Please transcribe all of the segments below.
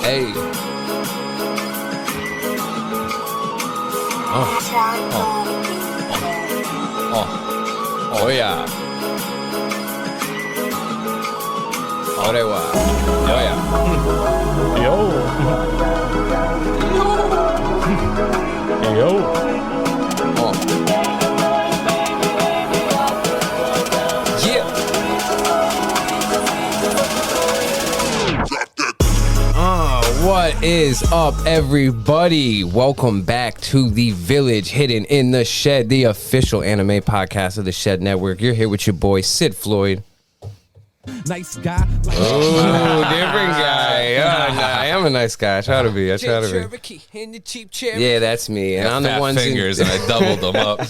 Hey. Oh yeah. Oh, they were. Oh yeah. Yo. Yo. Oh. Yeah. What is up, everybody? Welcome back to the Village Hidden in the Shed, the official anime podcast of the Shed Network. You're here with your boy Sid Floyd. Nice guy. Oh, different guy. Oh, nah, I am a nice guy. I try to be. Yeah, that's me. And on the ones fingers, and I doubled them up.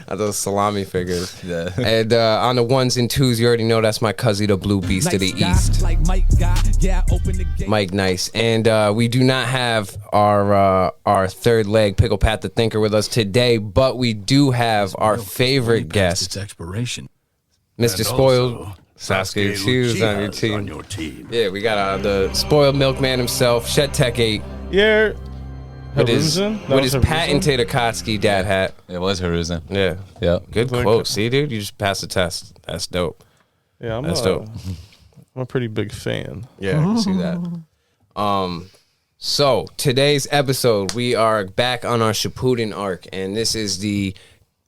Those salami figures. Yeah. And on the ones and twos, you already know that's my cousin, the Blue Beast to the east. Like Mike guy. Yeah, open the gate. Mike Nice. And we do not have our third leg, Pickle Pat the Thinker, with us today, but we do have our favorite guest, its expiration. Mr. Spoiled. Sasuke Shoes on your team. Yeah, we got the spoiled milkman himself, Shed Tech 8. Yeah. With his patented Akatsuki dad hat. It was Hiruzen. Yeah. Yep. Good quote. See, dude, you just passed the test. That's dope. Yeah, That's dope. I'm a pretty big fan. Yeah, I can see that. So today's episode, we are back on our Shippuden arc, and this is the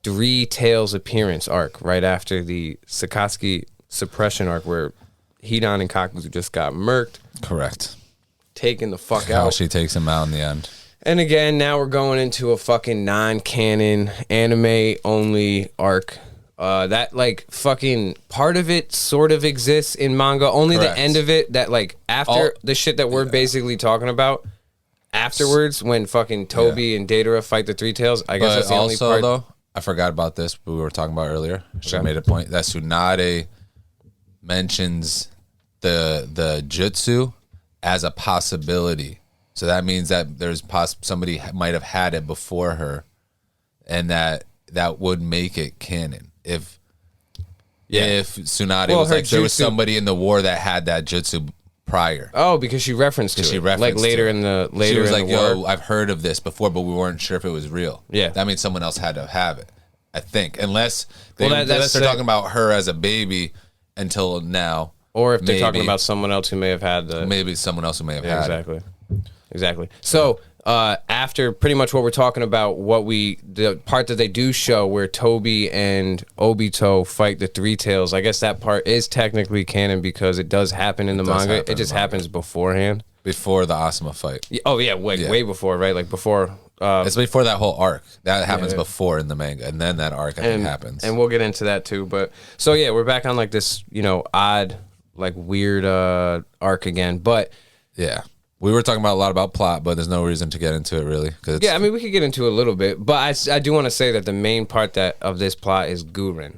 Three Tails appearance arc, right after the Sakatsuki suppression arc where Hidan and Kakuzu just got murked. Correct. Taken the fuck How out. she takes him out in the end. And again, now we're going into a fucking non-canon anime only arc. That like fucking part of it sort of exists in manga. Only Correct. the end of it that like after the shit that we're basically talking about afterwards when fucking Toby and Datara fight the Three Tails. I guess But that's the only also, part. though, I forgot about this, but we were talking about earlier. She made a point that Tsunade mentions the jutsu as a possibility. So that means that there's somebody might have had it before her, and that would make it canon. If Tsunade was like there was somebody in the war that had that jutsu prior. Oh, because she referenced to it. Like later in the She was like, war. "Yo, I've heard of this before, but we weren't sure if it was real." Yeah. That means someone else had to have it. I think, unless that's they're talking about her as a baby until now, Or if they're talking about someone else who may have had the... maybe someone else who may have had it. Exactly. So after pretty much what we're talking about, the part that they do show where Toby and Obito fight the Three Tails, I guess that part is technically canon because it does happen in the manga. It just happens beforehand. Before the Asuma fight. Oh yeah, way before, right? Like before. It's before that whole arc. That happens before in the manga, and then that arc I think happens. And we'll get into that too. But so yeah, we're back on like this, odd, like weird arc again. But yeah, we were talking about a lot about plot, but there's no reason to get into it really. Yeah, I mean we could get into it a little bit, but I do want to say that the main part of this plot is Guren.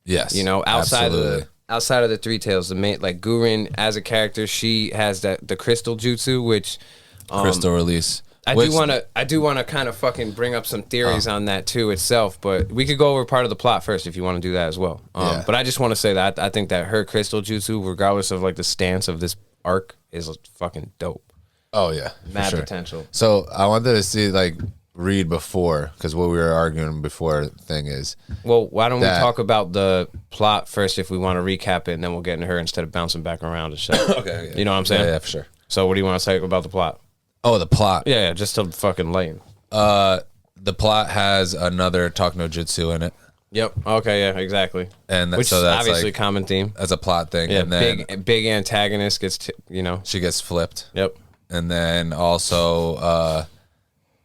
Yes, outside of the Three Tails, the main like Guren as a character, she has the crystal jutsu, which crystal release. I do want to kind of fucking bring up some theories on that too itself, but we could go over part of the plot first if you want to do that as well. But I just want to say that I think that her crystal jutsu, regardless of like the stance of this arc, is fucking dope. Oh yeah, mad potential. So I wanted to see read before, because what we were arguing before thing is. Well, why don't we talk about the plot first if we want to recap it, and then we'll get into her instead of bouncing back around and shit. Okay. You know what I'm saying? Yeah, for sure. So what do you want to say about the plot? Oh, the plot. Yeah, just to fucking lane. The plot has another Talk no Jutsu in it. Yep. Okay. Yeah. Exactly. And which so is that's obviously a common theme. As a plot thing. Yeah. And then big antagonist gets she gets flipped. Yep. And then also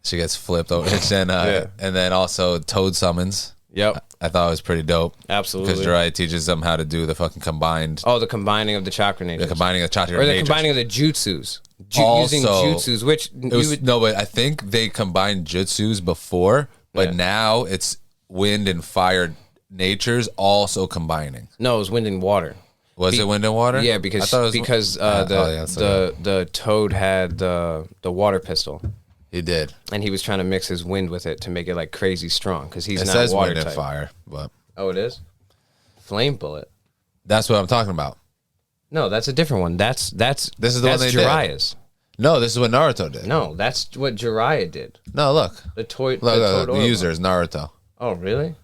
she gets flipped over. And then also Toad summons. Yep. I thought it was pretty dope. Absolutely. Because Jiraiya teaches them how to do the fucking combined. Oh, the combining of the chakra natures. The combining of the chakra natures. Or the natures. combining of the jutsus. Using jutsus, which... No, but I think they combined jutsus before, but now it's wind and fire natures also combining. No, it was wind and water. Was it wind and water? Yeah, because the Toad had the water pistol. He did, and he was trying to mix his wind with it to make it like crazy strong because he's it not says water wind type. And fire, but it is flame bullet. That's what I'm talking about. No, that's a different one. This is the one they Jiraiya's. Did. No, this is what Naruto did. No, that's what Jiraiya did. No, look. The toy. Look, the look, toad the oil user one. is Naruto. Oh, really?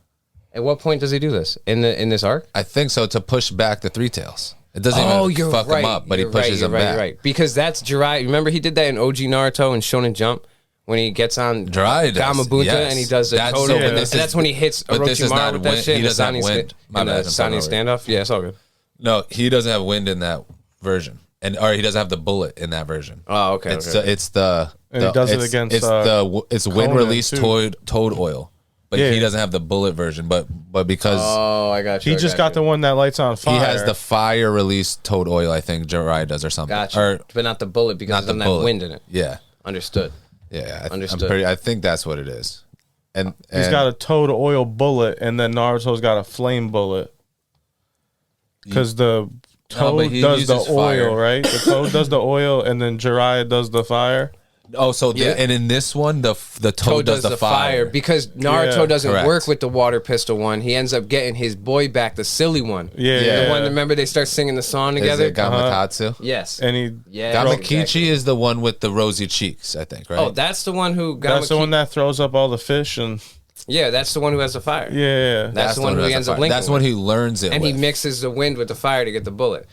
At what point does he do this? In this arc? I think so, to push back the Three Tails. It doesn't even fuck him up, but he pushes him back. Right. Because that's Jiraiya. Remember he did that in OG Naruto and Shonen Jump when he gets on Jiraiya does, Gamabunta yes. and he does the That's total. so- and this that's is- when he hits but this is Orochimaru not with that wind. shit. He doesn't have wind. My bad, I'm Sunny sorry. standoff. Yeah, it's all good. No, he doesn't have wind in that version, or he doesn't have the bullet in that version. Oh, okay. It's okay. it's the And he does it it's- against, it's wind Conan, release too. toad oil, but Yeah. he doesn't have the bullet version. But because Oh, I got you. He just got the one that lights on fire. he has the fire release toad oil, I think Jiraiya does or something. Gotcha. Or But not the bullet because not it the doesn't have bullet. wind in it. Yeah, Understood. yeah. Understood. I think that's what it is. And He's got a toad oil bullet, and then Naruto's got a flame bullet. Because the toad but he does the uses oil, fire. right? The toad does the oil, and then Jiraiya does the fire. oh, so Yeah. and in this one, the toad does the fire. because Naruto Yeah. doesn't Correct. work with the water pistol one. He ends up getting his boy back, the silly one. Yeah, Yeah. The one, remember they start singing the song Is together? it Gamakatsu? Yes. And he Yeah. Gamakichi exactly. is the one with the rosy cheeks, I think, right? Oh, that's the one who that's the one that throws up all the fish, and Yeah, that's the one who has the fire. yeah. That's the one who has he the ends up fire. linking That's the one with. who learns it And he with. mixes the wind with the fire to get the bullet.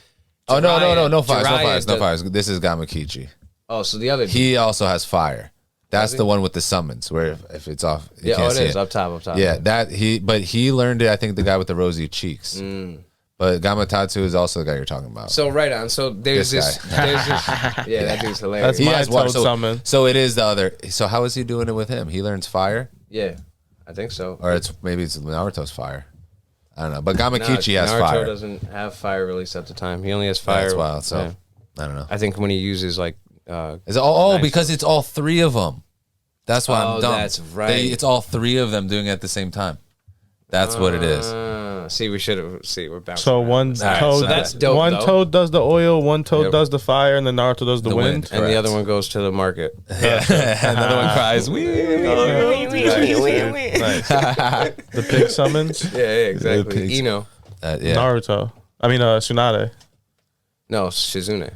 Oh, no Jiraiya- fires, no Jiraiya fires, no does- fires. This is Gamakichi. Oh, so the other He also has fire. That's Does he? the one with the summons, where if it's off, you Yeah, can't oh, see it is up top. Yeah, but he learned it. I think the guy with the rosy cheeks. But Gamatatsu is also the guy you're talking about. So right on. So there's This this. There's this. Yeah, that dude's hilarious. That's he my has one. toad summon. So it is the other. So how is he doing it with him? He learns fire, Yeah, I think so. or maybe it's Naruto's fire. I don't know. But No, Gamakichi has Naruto fire. doesn't have fire release at the time. He only has Yeah, fire. that's wild. So Yeah. I don't know. I think when he uses like. Is it all? Nice. Because it's all three of them. That's why Oh, I'm dumb. that's right. It's all three of them doing it at the same time. That's what it is. See, we should have. See, we're bouncing. So around. one Alright, toad, so that's dope, one though. toad does the oil, one toad Yep. does the fire, and then Naruto does the wind. And the Correct. other one goes to the market. Another one cries. Nice. The pig summons Yeah, exactly. pigs. Ino. Yeah. Naruto. I mean, Tsunade. No, Shizune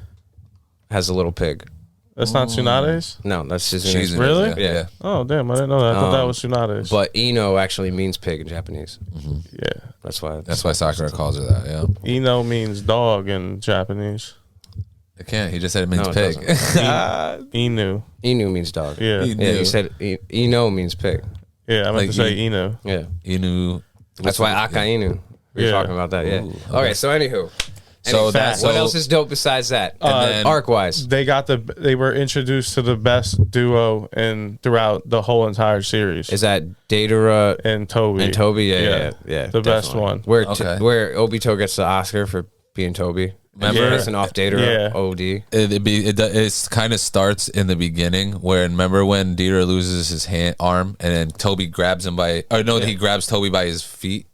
has a little pig. That's not Tsunade's? No, that's Shizune's. She's Really? Yeah. Oh, damn. I didn't know that. I thought that was Tsunade's. But Ino actually means pig in Japanese. yeah. That's why. That's why Sakura calls her that. Yeah. Ino means dog in Japanese. I can't. He just said it means No, it pig. Inu. Inu means dog. Yeah. Inu. Yeah, you said Ino means pig. Yeah, I meant Like to say you- Inu. Yeah. Inu. That's why Aka Inu. We were Yeah. talking about that, yeah. Ooh, Okay, so anywho. So Fact. that's What else is dope besides that? then- Arc wise. They were introduced to the best duo throughout the whole entire series. Is that Datara and Toby. and Toby? Yeah. The best definitely. one. Where Okay. where Obito gets the Oscar for being Toby. Remember? Yeah. Pissing off Datara. Yeah. OD. It kind of starts in the beginning where remember when Dieter loses his arm and then Toby grabs him he grabs Toby by his feet.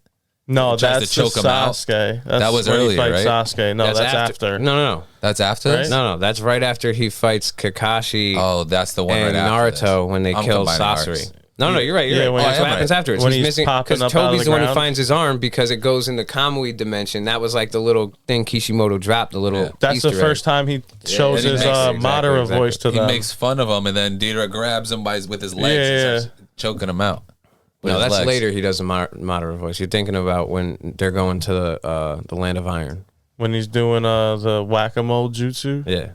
No, Tries to that's choke the him out. Sasuke. That's That was when he earlier, fights right? Sasuke. No, that's after. No. That's after Right? this? No, that's right after he fights Kakashi Oh, that's the one and right after Naruto this. when they I'm kill combining Sasori. arcs. No, you're right. You're Yeah, right. when That's he's- what happens afterwards. when He's he's missing popping because up out of Toby's the the one who ground. finds his arm because it goes in the Kamui dimension. That was like the little thing Kishimoto dropped. The little. That's Easter the egg. first time he shows and he his makes it Madara exactly. voice to He them. makes fun of him and then Dieter grabs him with his legs Yeah. and starts choking him out. with No, his that's legs. later. He does a Madara voice. You're thinking about when they're going to the land of iron. when he's doing the whack-a-mole jutsu. Yeah,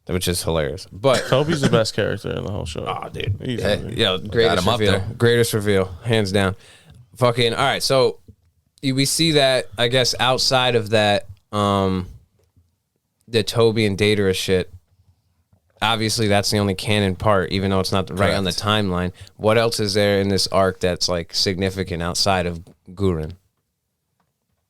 which is hilarious. But Toby's the best character in the whole show. oh, dude. Easily. Hey. Yeah, greatest him up reveal. there. Greatest reveal, hands down. Fucking all right. So we see that I guess outside of that, the Toby and Datara shit. Obviously, that's the only canon part, even though it's not right on the timeline. What else is there in this arc that's like significant outside of Guren?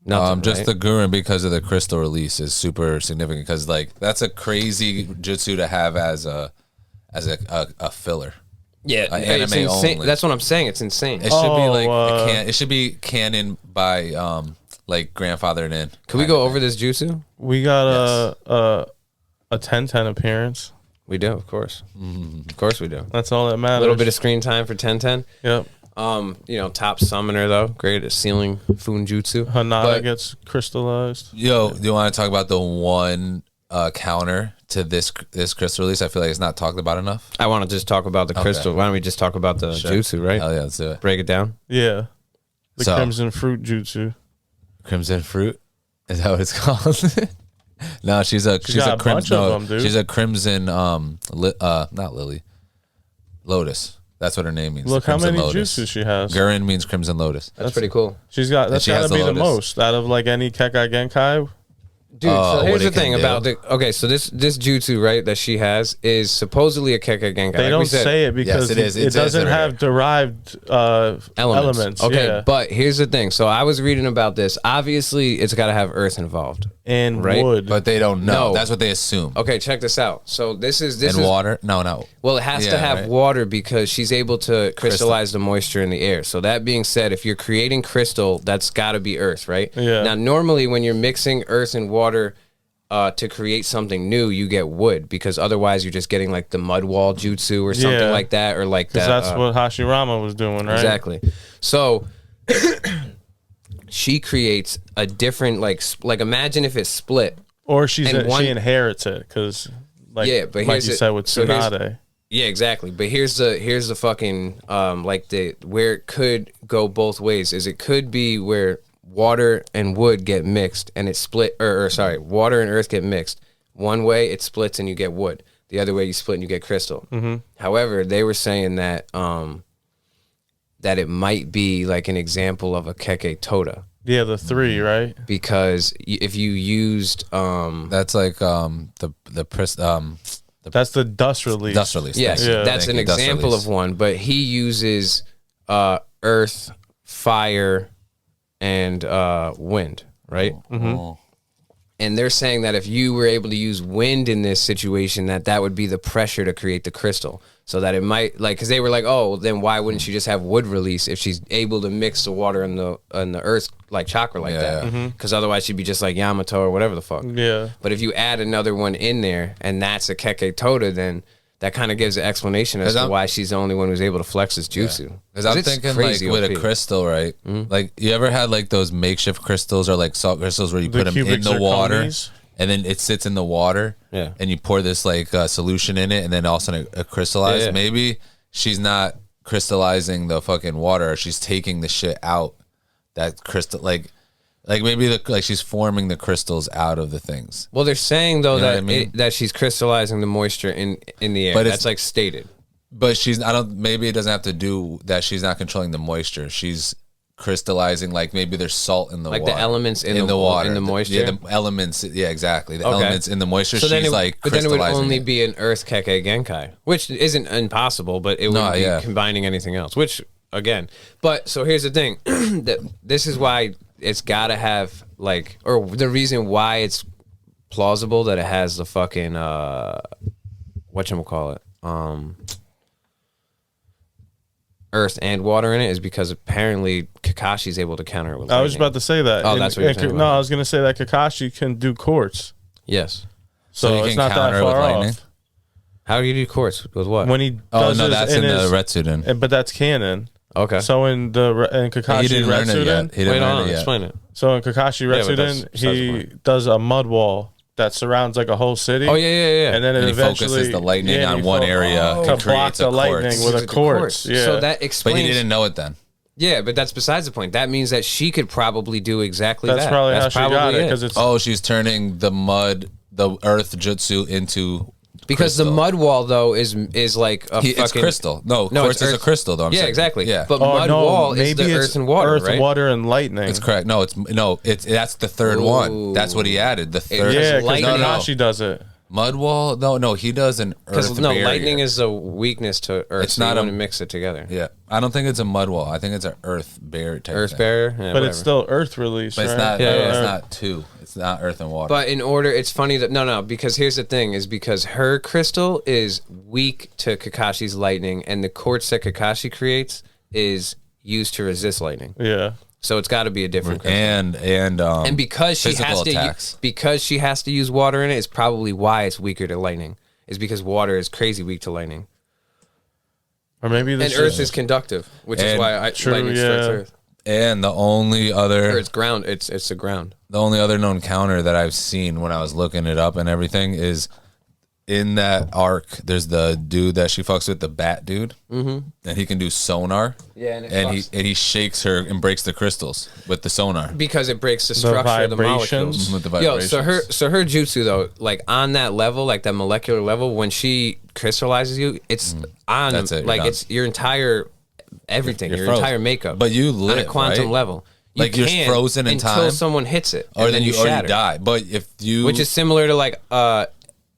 Nothing, Just right? the Guren because of the crystal release is super significant because like that's a crazy jutsu to have as a filler. yeah, anime it's insane. only. That's what I'm saying. It's insane. It should be like Oh, it should be canon by like grandfathered in. Can we go over this jutsu? We got a 10-10 appearance. We do, of course. Of course we do. That's all that A matters. little bit of screen time for 10-10. Yep. Top summoner though, great at sealing Funjutsu. Hanada But- gets crystallized. Yo, do you want to talk about the one counter to this crystal release. I feel like it's not talked about enough. I want to just talk about the crystal. Why don't we just talk about the jutsu, right? Oh yeah, let's do it. Break it down. Yeah. The So- crimson fruit jutsu. Crimson fruit, is that what it's called? No, she's a got a bunch of them, dude. She's a crimson not lily, lotus. That's what her name means. Look how Crimson many lotus. jutsu she has. Guren means crimson lotus. That's pretty cool. She's got that's she has gotta be the the lotus. most out of like any Kekai Genkai. Dude, so what here's it the can thing do. about so this jutsu, right, that she has is supposedly a Kekkei Genkai. They don't say it because it is. It it says doesn't it right have derived elements. Okay, yeah. but here's the thing. So I was reading about this. Obviously, it's got to have earth involved. and right? wood. But they don't know. No. That's what they assume. Okay, check this out. So this is And water? No. Well, it has to Yeah, have right. water because she's able to crystallize the moisture in the air. So that being said, if you're creating crystal, that's got to be earth, right? Yeah. Now, normally when you're mixing earth and water to create something new, you get wood because otherwise you're just getting like the mud wall jutsu or something Yeah. like that, or like that. Because that's what Hashirama was doing, right? Exactly. So she creates a different like imagine if it's split. Or And one- she inherits it because, like, Yeah, but like here's you it. said with So here's- Tsunade. Yeah, exactly. But here's the fucking like the where it could go both ways is it could be where water and wood get mixed and it split or sorry, water and earth get mixed. One way it splits and you get wood. The other way you split and you get crystal. However, they were saying that that it might be like an example of a Kekkei Toda Yeah, the three, right? because if you used That's like That's the dust release. dust release. yes, Thank you. that's Thank an you. Dust example release. of one, but he uses earth, fire, and wind, right? Oh. And they're saying that if you were able to use wind in this situation, that would be the pressure to create the crystal. So that it might like because they were like, oh, then why wouldn't she just have wood release if she's able to mix the water and the earth like chakra like Yeah. that? Because otherwise she'd be just like Yamato or whatever the fuck. Yeah. But if you add another one in there and that's a Kekkei Toda, then that kind of gives an explanation as 'Cause to I'm- why she's the only one who's able to flex this jutsu. Because I'm it's thinking like crazy with a OP. crystal, right? Like you ever had like those makeshift crystals or like salt crystals where you The put them cubic in the water zirconies? and then it sits in the water, Yeah. and you pour this like solution in it, and then all of a sudden it crystallizes. Yeah. Maybe she's not crystallizing the fucking water; she's taking the shit out that crystal, like maybe like she's forming the crystals out of the things. Well, they're saying though You know that what I mean? that she's crystallizing the moisture in the air. But it's- That's like stated. But maybe it doesn't have to do that. She's not controlling the moisture. She's crystallizing, like maybe there's salt in the Like water. the elements in the water. in the moisture? Yeah, the elements. Yeah, exactly. The Okay. elements in the moisture. So then She's it, like but then it would crystallizing only it. be an Earth Kekkei Genkai, which isn't impossible, but it wouldn't be yeah. combining anything else. Which again, but so here's the thing: that this is why it's got to have like, or the reason why it's plausible that it has the fucking whatchamacallit, earth and water in it is because apparently Kakashi's able to counter it with I was just lightning. about to say that. Oh, that's what you're saying No, about I was going to say that Kakashi can do quartz. Yes. So, you it's can not counter that it with far lightning? off. How do you do quartz with what? When he Oh does no, his, that's in his, the Retsuden. But that's canon. Okay. So in Kakashi He didn't learn it yet. Retsuden, He didn't Wait learn on, it yet. explain it. so in Kakashi Yeah, but that's Retsuden, besides the he point. does a mud wall that surrounds like a whole city. Oh yeah. And then it And he eventually focuses the lightning and on he one area to and block creates the a lightning quartz. with a The quartz. Yeah. So that But explains. he didn't know it then. Yeah, but that's besides the point. That means that she could probably do exactly that's that. probably That's how she got it because it's Oh, she's turning the earth jutsu into because crystal. the mud wall though is like a It's fucking crystal. No, No, quartz it's is a earth. crystal though. I'm Yeah, saying. exactly. Yeah, But Oh, mud no, wall is maybe the it's earth and water, earth, right? water, and lightning. it's correct. No, that's the third one. That's what he added. The third. Yeah, because Lightning- Kakashi does it. Mud wall? No, he does an Because earth no, barrier. lightning is a weakness to earth. It's so not you a- want to mix it together. Yeah, I don't think it's a mud wall. I think it's an earth barrier type Earth thing. barrier, yeah, But whatever. it's still earth release, But right? it's not. Yeah, yeah, it's Or- not two. It's not earth and water. But in order, it's funny that no, because here's the thing: is because her crystal is weak to Kakashi's lightning, and the quartz that Kakashi creates is used to resist lightning. Yeah. So it's got to be a different crystal. and because she physical has to attacks. because she has to use water in it is probably why it's weaker to lightning. Is because water is crazy weak to lightning, Or maybe and this earth is conductive, which is And- why True, lightning strikes yeah. earth. and the only other Or it's ground. It's the ground. the only other known counter that I've seen when I was looking it up and everything is in that arc. There's the dude that she fucks with, the bat dude, and he can do sonar. Yeah, and he shakes her and breaks the crystals with the sonar because it breaks the structure of the molecules. With the vibrations. So her jutsu though, like on that level, like that molecular level, when she crystallizes you, it's on That's it, like done. it's your entire everything, your frozen. entire makeup. But you on live, a quantum right? level. Like you're frozen in until time someone hits it, or and then you shatter. die. But if you, Which is similar to like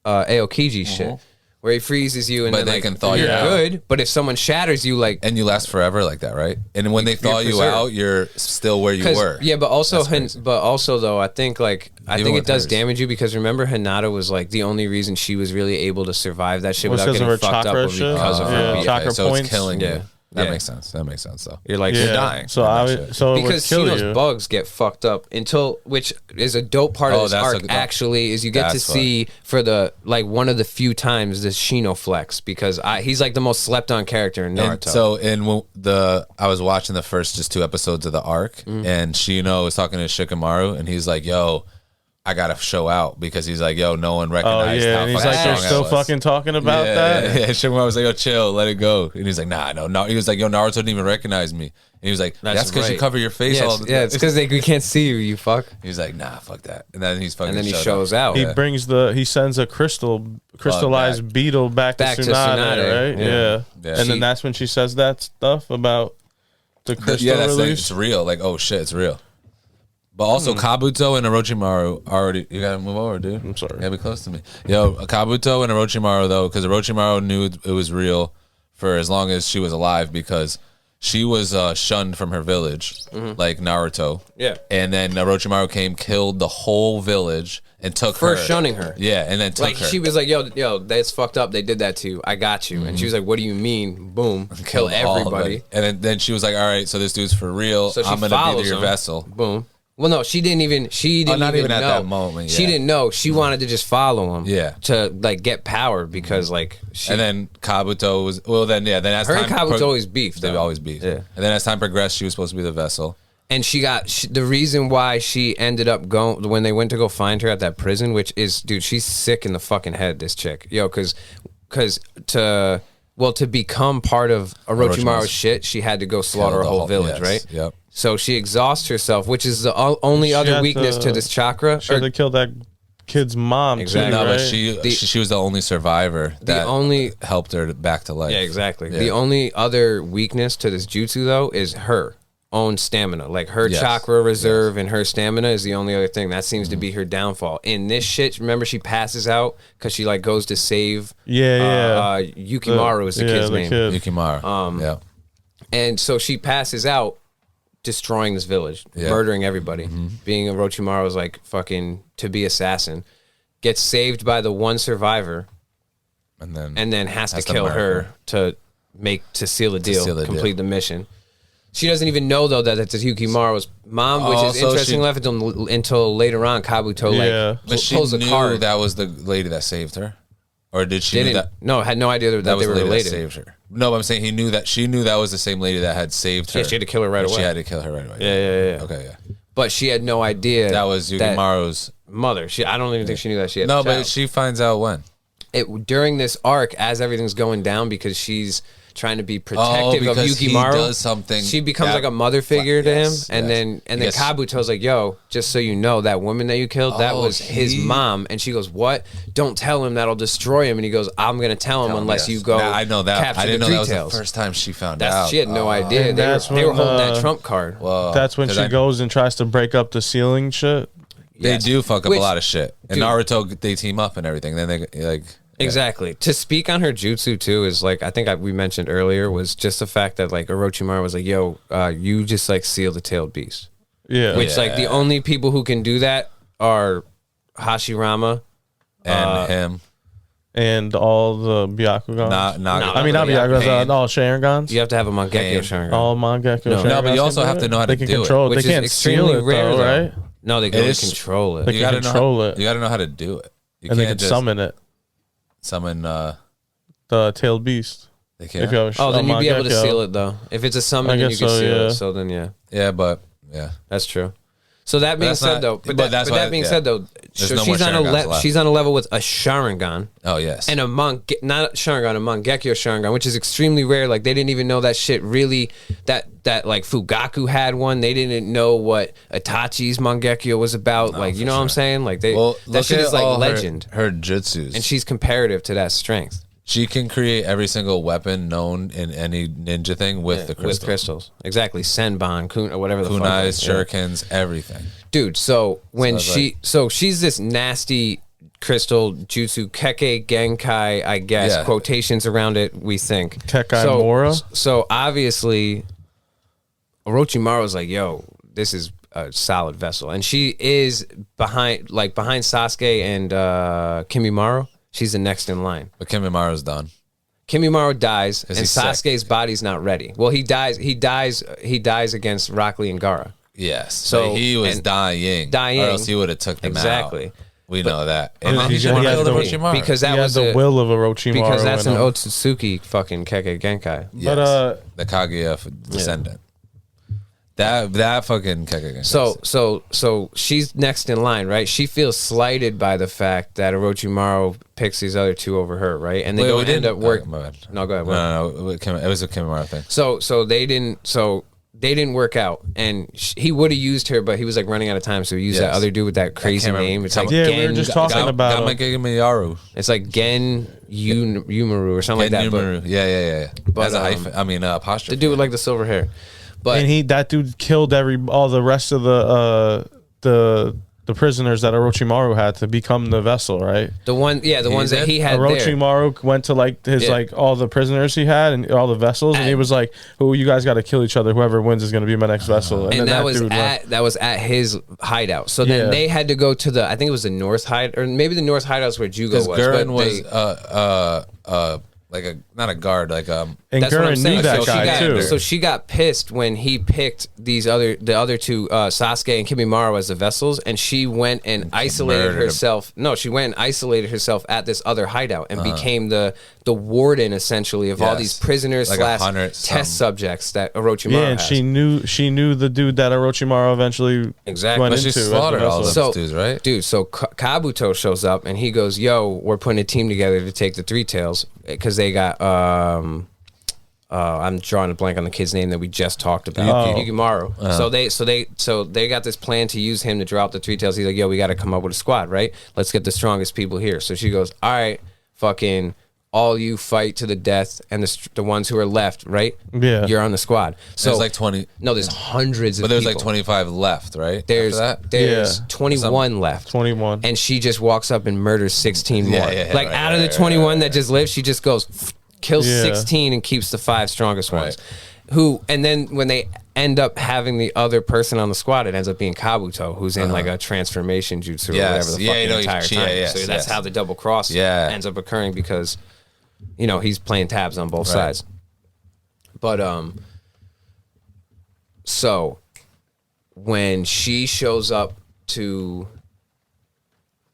Aokiji shit, where he freezes you and But then they like, can thaw you're you out. good. But if someone shatters you, like and you last forever like that, right? And when they thaw you preserved. out, you're still where you were. Yeah, but also, That's crazy. though, I think Even it with does hers. damage you because remember Hinata was like the only reason she was really able to survive that shit Was without because of getting her fucked up chakra was shit? because of Yeah, her beat. chakra so points. it's killing Yeah. you. That Yeah. makes sense. That makes sense though. You're like Yeah. dying So from I that would, shit. so it would because kill Shino's you. bugs get fucked up until, which is a dope part of Oh, this that's arc. Actually, is you get to that's what- see for the like one of the few times this Shino flex because he's like the most slept on character in Naruto. And so I was watching the first just 2 episodes of the arc, and Shino was talking to Shikamaru, and he's like, "Yo, I gotta show out," because he's like, "Yo, no one Oh recognized yeah, how and he's fucking like, they're strong I still was." fucking talking about that. Yeah. Shikamaru was like, "Yo, chill, let it go," and he's like, "Nah, no." He was like, "Yo, Naruto didn't even recognize me," and he was like, "That's because you right. cover your face yeah, all it's, the yeah, it's because we can't see you, you fuck. He's like, "Nah, fuck that," and then he's fucking. And then he showed shows up. out. He Yeah. he sends a crystallized back. beetle back to Tsunade, right? Yeah. Yeah. Yeah. And She- then that's when she says that stuff about the crystal Yeah, that's like, release. it's real. Like, oh shit, it's real. But also Kabuto and Orochimaru already. You gotta move over, dude. I'm sorry. You gotta be close to me. Yo, Kabuto and Orochimaru though, because Orochimaru knew it was real for as long as she was alive, because she was shunned from her village, like Naruto. Yeah. And then Orochimaru came, killed the whole village, and took For her. shunning her. Yeah, and then took Like her. she was like, yo, that's fucked up. They did that to you. I got you. And she was like, what do you mean? Boom, kill Killed all of everybody. it. And then she was like, all right, so this dude's for real. So she I'm gonna follows be your him. vessel. Boom. Well, no, she didn't even. She didn't not even at know. that moment, She yeah. didn't know. She wanted to just follow him. Yeah. To like get power because like she. And then Kabuto was then as her time and Kabuto always beefed. They've though. always beefed. Yeah. And then as time progressed, she was supposed to be the vessel. And she got the reason why she ended up going when they went to go find her at that prison, which is, dude, she's sick in the fucking head. This chick, yo, because to become part of Orochimaru's shit, she had to go slaughter a the whole whole- village, yes, right? yep. So she exhausts herself, which is the only other had weakness to this chakra. She had to kill that kid's mom Exactly. too, No, right? but she was the only survivor that only- helped her back to life. Yeah, exactly. Yeah. The only other weakness to this jutsu though is her own stamina. Like her Yes. chakra reserve and her stamina is the only other thing that seems to be her downfall. In this shit, remember she passes out because she like goes to save Yukimaru is the kid's name. kid. Yukimaru. Yeah. And so she passes out, destroying this village, Yeah. murdering everybody. Being Orochimaru's like fucking to be assassin. Gets saved by the one survivor And then and then has to Has to kill murder her to seal the deal, seal the complete deal. the mission. She doesn't even know though that it's Yukimaru's mom, which is Also, interesting. she- Left until later on, Kabuto Yeah. But she pulls a knew card. that was the lady that saved her, or did she? Didn't Knew that no had no idea that that was they were the lady related. that saved her. No, but I'm saying she knew that was the same lady that had saved her. Yeah, she had to kill her right But She away. had to kill her right away. Yeah. Okay, yeah. But she had no idea That was Yukimaru's. mother. I don't even think she knew that she had. No, a but child. she finds out when. During this arc, as everything's going down, because she's trying to be protective of because he Yukimaru. does something She becomes that- like a mother figure to him, Yes, and yes. then Yes. Kabuto's like, "Yo, just so you know, that woman that you killed, that Oh, was his he- mom." And she goes, "What? Don't tell him. That'll destroy him." And he goes, "I'm gonna tell him unless Yes. you go." Now, I know that. Capture I didn't the know that was details. the first time she found out. She had no idea. And They that's were when, holding that trump card. Whoa. That's when 'Cause she I- goes and tries to break up the ceiling shit. They Yes. do fuck up Which- a lot of shit. And dude. Naruto, they team up and everything. Then they like. Exactly. To speak on her jutsu too is like I think we mentioned earlier was just the fact that like Orochimaru was like, "Yo, you just like seal the tailed beast." Yeah. Which like the only people who can do that are Hashirama. And him. And all the Byakugans. Not. I mean, not Yeah, Byakugans, Pain. all Sharingans. You have to have a Mangekyo Pain. Sharingan. All Mangekyo No. Sharingans. No, but you also can have do to it. know how they to can do it. control it. Which They is can't extremely seal it, rare, though, though. right? No, they can It only is- control it. They You can gotta control know. it. You got to know how to do it. You And they can't can just summon it. summon. The tailed beast. They If can't. you have Oh, then a you'd be able to Mangekyo. seal it though. If it's a summon, I then you guess can so, seal yeah. it. So then yeah, Yeah, but yeah. that's true. So that being That's said, not- though, but but that's why- that being yeah. said, though, There's so no more Sharingans left. she's on a level with a Sharingan. Oh yes. And a not Sharingan, a Mangekyo Sharingan, which is extremely rare. Like they didn't even know that shit really. That like Fugaku had one. They didn't know what Itachi's Mangekyo was about. like you know what I'm saying? Like that look shit at is like all legend. Her jutsus, And she's comparative to that strength. she can create every single weapon known in any ninja thing with the crystal. With crystals, exactly. Senbon, kun, or whatever the fuck. Kunais, Yeah. shurikens, everything. Dude. So when So she's this nasty crystal jutsu keke genkai, I guess Yeah. quotations around it. We think Kekai so, Mora? So obviously, Orochimaru's like, yo, this is a solid vessel, and she is behind Sasuke and Kimimaro. She's the next in line. But Kimimara's done. Kimimaro dies, and he's Sasuke's body's not ready. Well, he dies. He dies against Rock Lee and Gaara. Yes. So- So he was and- dying. Dying. Or else he would have took them Exactly. out. We know that. And But then he he should have has killed the- Orochimaru. Because that He was has the will of Orochimaru. because that's in an him. Otsutsuki fucking Keke Genkai. Yes. But, the Kaguya descendant. That fucking Kekagen. So she's next in line, right? She feels slighted by the fact that Orochimaru picks these other two over her, right? And they Wait, we don't end didn't- up working. my bad. No, go ahead. No, it was a Kimimara thing. So they didn't work out, and he would have used her, but he was like running out of time, so he used that Yes. other dude with that crazy remember. name. It's like Yeah, we Gen, were just talking about him. Gamagamiyaru. it's like Gen Yumaru or something like that. But Yeah. But, As a hyphen, apostrophe. the dude with like the silver hair, but and that dude killed all the rest of the prisoners that Orochimaru had to become the vessel, right? the ones that did? he had there. Orochimaru went to like his Yeah. like all the prisoners he had and all the vessels, and he was like, "Oh, you guys got to kill each other. Whoever wins is going to be my next vessel." And then that was dude went. that was at his hideout. So then Yeah. they had to go to I think it was the North Hide, or maybe the North Hideout's where Jugo Because was. Guren but was like not a guard, like And that's what I'm Guren saying. knew that So she guy got, too. So she got pissed when he picked the other two, Sasuke and Kimimaro, as the vessels, and she went and isolated murdered him. herself. No, she went and isolated herself at this other hideout and became the warden essentially of all Yes. these prisoners Like slash 100 test something. subjects that Orochimaru Yeah, and has. she knew the dude that Orochimaru eventually Exactly. went But she into. as the slaughtered all vessel. of them. Dudes, right? Dude, so Kabuto shows up and he goes, "Yo, we're putting a team together to take the Three Tails because they got I'm drawing a blank on the kid's name that we just talked about, Yukimaru. So they got this plan to use him to draw out the Three Tails. He's like, "Yo, we got to come up with a squad, right? Let's get the strongest people here." So she goes, "All right, fucking." All you fight to the death, and the ones who are left, right? Yeah. You're on the squad. So There's like 20. No, there's hundreds of But there's people. like 25 left, right? There's After that? there's Yeah. 21 left. 21. And she just walks up and murders 16 more. yeah, like right, out of the right, 21 that just live, she just goes kills Yeah. 16 and keeps the 5 strongest ones. And then when they end up having the other person on the squad, it ends up being Kabuto, who's in like a transformation jutsu or Yes. whatever the Yeah, fuck you the know, entire yeah, time. yes, So that's yes. how the double cross ends up occurring, because he's playing tabs on both sides. But so when she shows up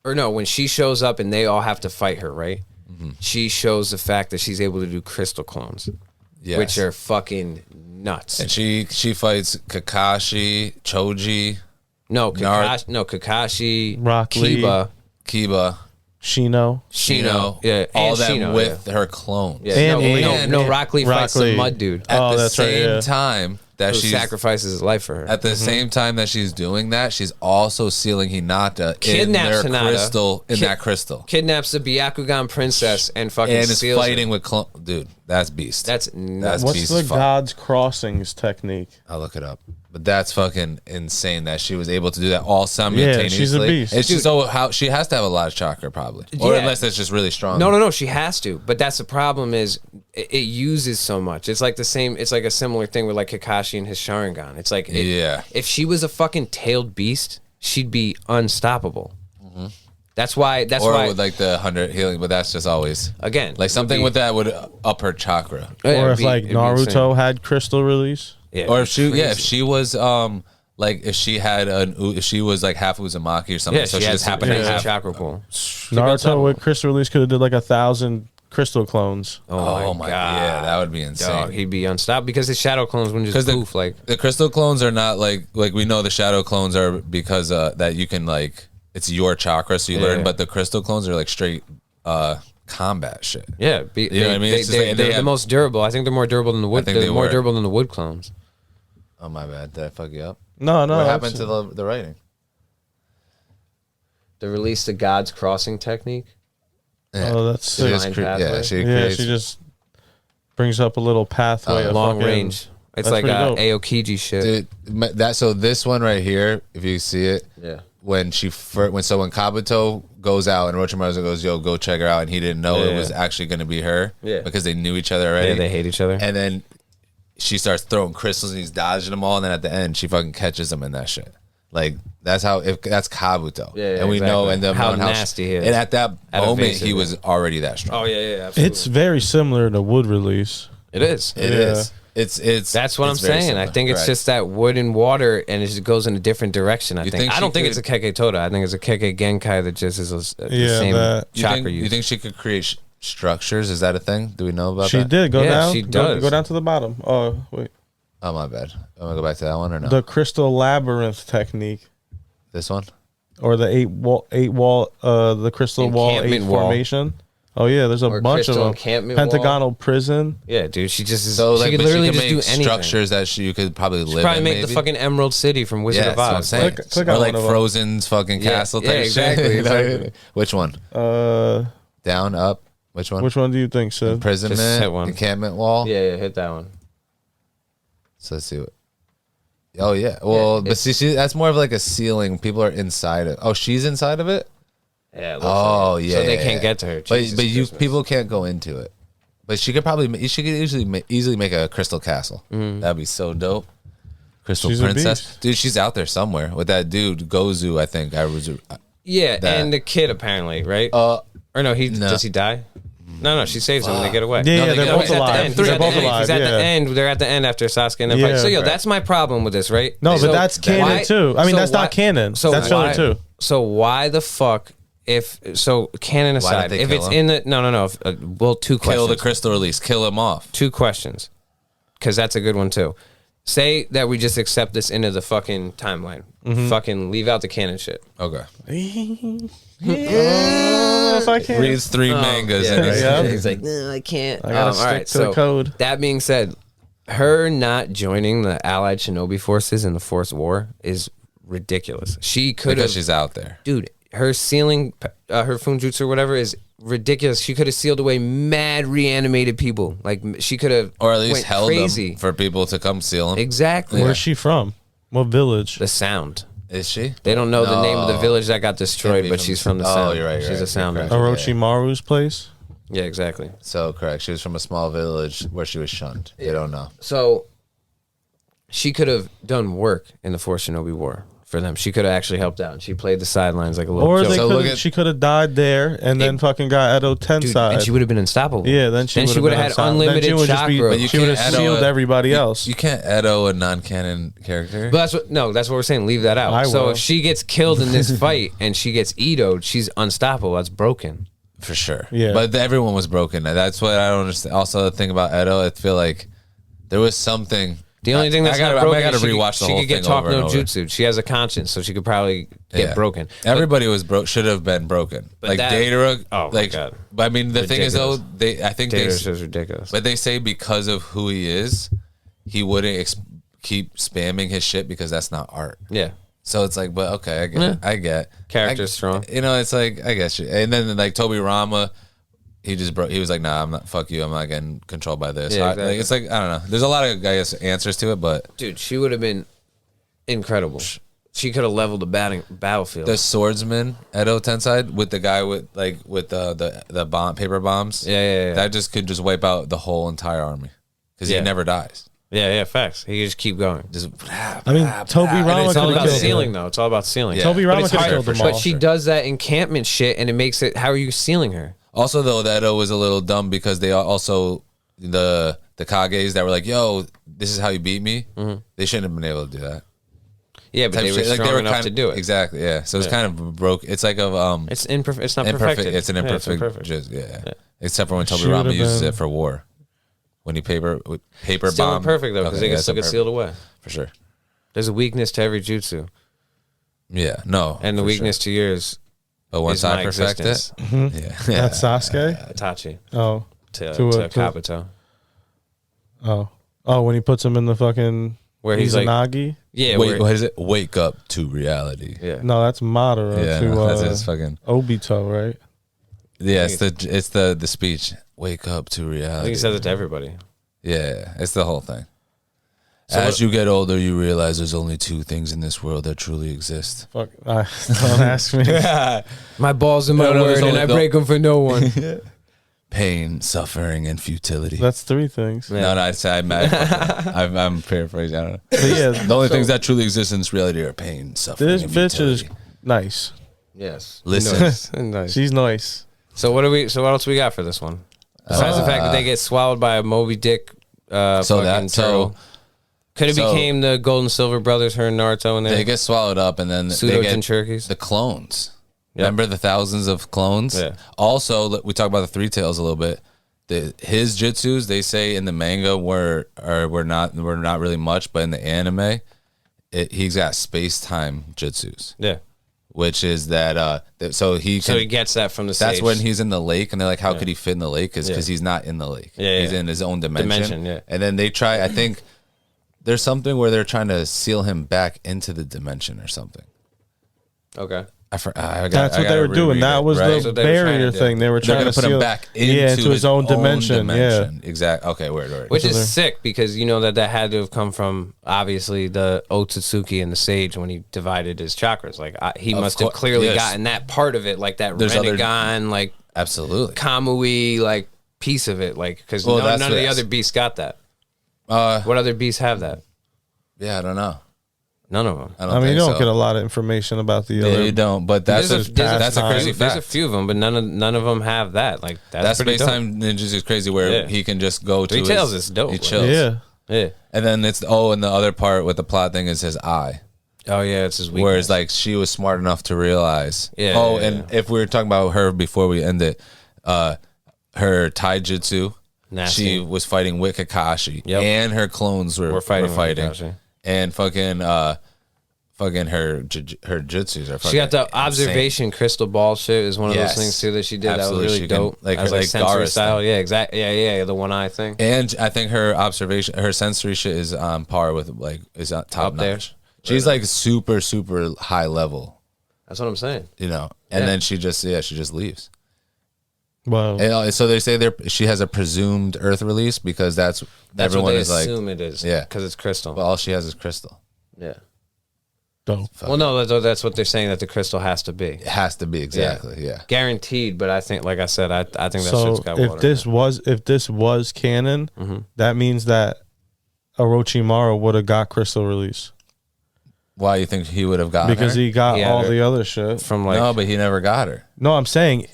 when she shows up and they all have to fight her, right? She shows the fact that she's able to do crystal clones, Yes. which are fucking nuts. And she fights Kakashi, Choji, Kakashi, Rock Lee. Kiba, Shino. Shino, yeah, all and them Shino, with her clones. yeah. And Lee. Rock Lee Rock fights Lee. the mud dude At Oh, the that's right, same yeah. time that who she's sacrifices his life for her. at the same time that she's doing that, she's also sealing Hinata Kidnaps in their Hinata. crystal, that crystal, Kidnaps the Byakugan princess and fucking and is seals her. fighting with dude. That's beast. That's nuts. What's piece the of fuck. God's Crossings technique? I'll look it up. But that's fucking insane that she was able to do that all simultaneously. she's a beast. It's just how she has to have a lot of chakra, probably, or Yeah. unless it's just really strong. No, she has to. But that's the problem is it uses so much. It's like the same. It's like a similar thing with like Kakashi and his Sharingan. It's like if she was a fucking tailed beast, she'd be unstoppable. That's why. or why. with like the 100 healing, but that's just always Again, like something with that would up her chakra. Or if like Naruto had crystal release? Yeah, Or if she, crazy. if she was like if she had if she was like half Uzumaki or something, Yeah, so she she had just happened to a have chakra pool. Naruto with crystal release could have did like 1,000 crystal clones. Oh my god, yeah, that would be insane. dog, he'd be unstoppable because his shadow clones wouldn't just poof like the crystal clones are not like we know the shadow clones are because that you can like it's your chakra, so you learn, but the crystal clones are like straight combat shit. Yeah, you know what I mean? They're the most durable. I think they're more durable than the wood. They're more durable than the wood clones. Oh my bad, did I fuck you up? No. What happened to the writing? They released the God's Crossing technique. Yeah. Oh, that's sick. She just brings up a little pathway. Long range. It's like Aokiji shit. Dude, so this one right here, if you see it, when Kabuto goes out and Orochimaru goes, yo, go check her out, and he didn't know it was actually going to be her because they knew each other already. Yeah, they hate each other. And then she starts throwing crystals and he's dodging them all, and then at the end she fucking catches them in that shit. Like that's Kabuto. Yeah, and we know and how nasty he is. And at that moment he was already that strong. Oh yeah, absolutely. It's very similar to Wood release. It is. It is. It's that's what I'm saying. Similar. I think it's just that wood and water, and it just goes in a different direction. I don't think it's a Keke Toda. I think it's a Keke Genkai that just is the same chakra use. You think she could create structures? Is that a thing? Do we know about that? She did. Go down. She does. Go down to the bottom. Oh wait. Oh my bad. I'm gonna go back to that one or no? The crystal labyrinth technique. This one? Or the eight wall the crystal wall 8 formation. Oh yeah, there's a bunch of them. Pentagonal prison. Yeah, dude, she just is. So she could literally just do anything. Structures that you could probably live in. Probably make the fucking Emerald City from Wizard of Oz. Click or like Frozen's fucking castle type exactly, shit. Exactly. Which one? Down, up. Which one? Which one do you think, Sid? Imprisonment, encampment wall. Yeah, hit that one. So let's see what. Oh yeah. Well, but see, that's more of like a ceiling. People are inside it. Oh, she's inside of it. Yeah. Oh yeah. So they can't get to her. But people can't go into it. But she could easily make a crystal castle. That'd be so dope. Crystal Princess, dude. She's out there somewhere with that dude Gozu. I think I was. Yeah, and the kid apparently, right? Or no, does he die? No, she saves him and they get away. Yeah, they're both alive. They're both alive. He's at the end. They're at the end after Sasuke and then fight. So that's my problem with this, right? No, but that's canon too. I mean, that's not canon. So that's filler too. So why the fuck? Canon aside, if it's in the no, well, two questions. Kill the crystal release. Kill him off. Two questions, because that's a good one too. Say that we just accept this into the fucking timeline. Fucking leave out the canon shit. Okay. If I can. Reads 3 mangas. And he's like, no, I can't. I gotta stick to the code. That being said, her not joining the Allied Shinobi forces in the Forced War is ridiculous. She could have. Because she's out there. Dude, her sealing, her Funjutsu or whatever is ridiculous. She could have sealed away mad reanimated people. Like, she could have. Or at least held them for people to come seal them. Exactly. Where's she from? What village? The Sound. Is she? They don't know the name of the village that got destroyed, but she's from the Sound. Oh, you're right. She's a Sound. Orochimaru's place? Yeah, exactly. So, correct. She was from a small village where she was shunned. They don't know. So, she could have done work in the Forced Shinobi War for them. She could have actually helped out. She played the sidelines like a little joke. Or she could have died there and then fucking got Edo Tensai. And she would have been unstoppable. Yeah, then she would have had unlimited chakra. She would have sealed everybody else. You can't Edo a non-canon character. But that's what we're saying. Leave that out. So if she gets killed in this fight and she gets Edo'd, she's unstoppable. That's broken. For sure. Yeah. But everyone was broken. That's what I don't understand. Also, the thing about Edo, I feel like there was something. The only thing that's not broken is she could get talk no jutsu. She has a conscience, so she could probably get broken. Everybody should have been broken. Like Deidara. Oh my god! But I mean, the thing is though, I think Deidara's is ridiculous. But they say because of who he is, he wouldn't keep spamming his shit because that's not art. Yeah. So it's like, but okay, I get. Character's strong. You know, it's like I guess. And then like Toby Rama. He just broke. He was like, "Nah, I'm not. Fuck you. I'm not getting controlled by this." Yeah, exactly. It's like I don't know. There's a lot of answers to it, but dude, she would have been incredible. She could have leveled the battlefield. The swordsman Edo Tensai with the guy with the bomb paper bombs. Yeah. That just could just wipe out the whole entire army because he never dies. Yeah, facts. He can just keep going. I mean, Toby Rama. It's all about sealing, though. It's all about sealing. Yeah. Toby Rama could kill them all. But she does that encampment shit, and it makes it. How are you sealing her? Also, though, that Edo was a little dumb because they also the Kages that were like, "Yo, this is how you beat me." They shouldn't have been able to do that. Yeah, but they were strong enough to do it. Exactly. Yeah. So it's kind of broke. It's like it's not perfect. It's an imperfect. Yeah. except for when She Tobirama would've uses been- it for war. When he paper Still bomb. imperfect though, because Okay, they can yeah, still get it's sealed away. for sure. There's a weakness to every jutsu, Yeah, no, and the for weakness sure. to yours But once is I my perfect existence. it, yeah, That's Sasuke. Itachi Oh, to To- Kabuto. oh, when he puts him in the fucking Where he's like, Izanagi. yeah, Wait, where- what is it? Wake up to reality. yeah. No, that's Madara Yeah, to no, that's his fucking. Obito, right? Yeah, it's the speech. Wake up to I reality. think he says it to everybody. Yeah, it's the whole thing. So As what- you get older, you realize there's only two things in this world that truly exist. Fuck, don't ask me. My balls in my No, no, word, there's and only I the- break them for no one. Pain, suffering, and futility. That's 3 things. Yeah. No, I say I'm paraphrasing. I don't know. But yeah, The only things that truly exist in this reality are pain, suffering, this and bitch is futility. nice. Yes. Listen. Nice. Nice. She's nice. So what else we got for this one? Besides the fact that they get swallowed by a Moby Dick fucking turtle. Could it so- became the Gold and Silver brothers, her and Naruto, and They get swallowed up, and then pseudo they get Jinchurikis? the clones. Yep. Remember the thousands of clones? Yeah. Also, we talk about the Three Tails a little bit. His jutsus, they say in the manga were not really much, but in the anime, he's got space time jutsus, Yeah. which is that so he gets that from the that's sage. when he's in the lake, and they're like, how could he fit in the lake? Because he's not in the lake. Yeah, he's yeah. in his own dimension. Yeah. And then they try. I think there's something where they're trying to seal him back into the dimension or something. Okay. That's what they were doing. That was Right. the So they were trying barrier to do. thing. They were They're trying gonna to put him seal- back into his own dimension. Yeah. Exactly. Okay. Word. Which So they're- is sick because you know that had to have come from obviously the Otsutsuki and the Sage when he divided his chakras. Like he Of must have course, clearly yes. gotten that part of it, like that There's other- Renegon, like Absolutely. Kamui, like piece of it, like because Well, none that's of the what- other beasts got that. Uh, What other beasts have that? yeah, I don't know. None of them. I I mean, think you don't so. get a lot of information about the Yeah, other. you don't. But that's There's that's a crazy There's a fact. few of them, but none of them have that. Like That that's pretty space dope. time ninjas is crazy, where Yeah. he can just go to Three his, Tails is dope, He like- chills. Yeah. Yeah. And then and the other part with the plot thing is his eye. Oh yeah, it's his weakness. Whereas like she was smart enough to realize. Yeah, Oh, yeah, and yeah. if we were talking about her before we end it, her taijutsu, Nasty. she was fighting with Kakashi, Yep. and her clones were fighting, with Kakashi. and fucking her jutsus are fucking. She got the insane. observation crystal ball shit is one of Yes. those things too that she did. Absolutely. That was She really can- dope. like As her- like sensory Gaara's style. thing. Yeah, exactly. Yeah, the one eye thing. And I think her sensory shit is on par with is top Up there. notch. She's like super high level, That's what I'm saying. and Yeah. then she just leaves. Well, And so they say she has a presumed Earth release because that's everyone what they is like, assume it is. Yeah. because it's crystal. well, all she has is crystal. yeah. dope. Well, no, that's what they're saying that the crystal has to be It has to be exactly, yeah. guaranteed. But I think, like I said, I think that So shit's got water. if this was canon, that means that Orochimaru would have got crystal release Why you think he would have got because her? he got He had all her. the other shit. from like No, but he never got her. No, I'm saying